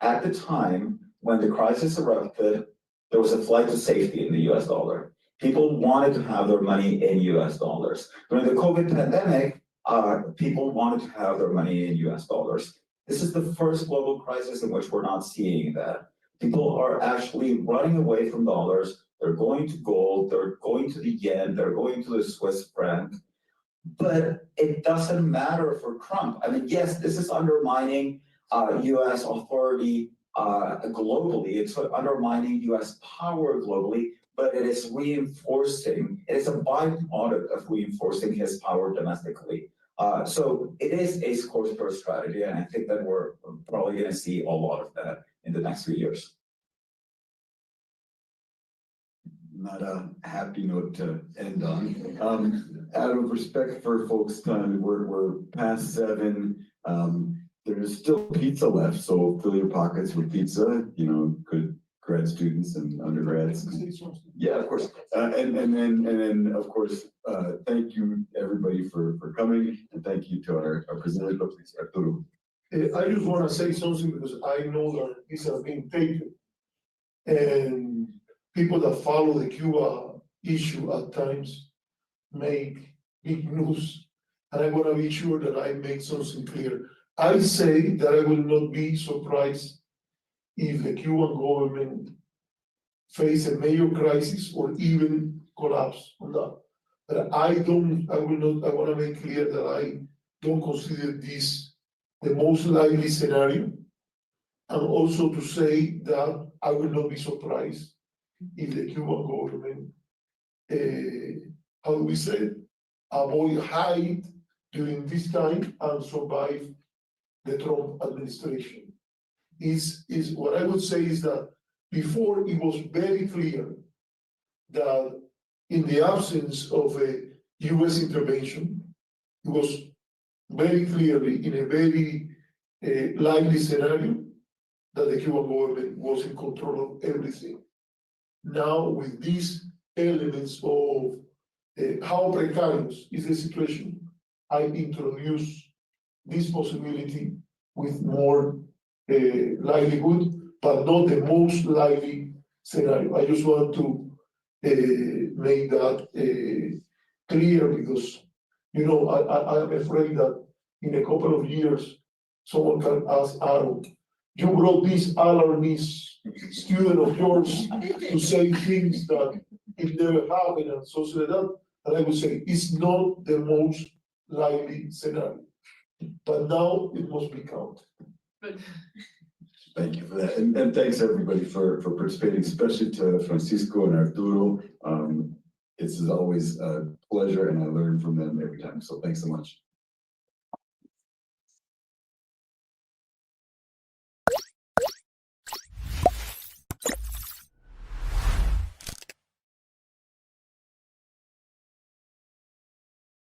at the time when the crisis erupted, there was a flight to safety in the US dollar. People wanted to have their money in US dollars. During the COVID pandemic, people wanted to have their money in US dollars. This is the first global crisis in which we're not seeing that. People are actually running away from dollars. They're going to gold, they're going to the yen, they're going to the Swiss franc. But it doesn't matter for Trump. I mean, yes, this is undermining US authority globally. It's undermining US power globally, but it is reinforcing, it is a byproduct of reinforcing his power domestically. So it is a scorched strategy, and I think that we're probably going to see a lot of that in the next few years. Not a happy note to end on. Out of respect for folks' time, we're past 7. There's still pizza left, so fill your pockets with pizza. You know, good grad students and undergrads. Yeah, of course. And then of course, thank you everybody for coming, and thank you to our presenter, Arturo. I just want to say something because I know that this has been taken, and people that follow the Cuba issue at times make big news, and I want to be sure that I make something clear. I say that I will not be surprised if the Cuban government face a major crisis or even collapse on that. But I want to make clear that I don't consider this the most likely scenario. And also to say that I will not be surprised if the Cuban government, how do we say, avoid hide during this time and survive the Trump administration. Is what I would say is that before it was very clear that in the absence of a US intervention, it was very clearly in a very likely scenario that the Cuban government was in control of everything. Now with these elements of how precarious is the situation, I introduce this possibility with more likelihood, but not the most likely scenario. I just want to make that clear because, you know, I am afraid that in a couple of years, someone can ask Aaron, you brought this alarmist student of yours to say things that it never happened and so that. And I would say it's not the most likely scenario, but now it must be counted. Thank you for that, and thanks everybody for participating, especially to Francisco and Arturo. It's always a pleasure, and I learn from them every time. So thanks so much.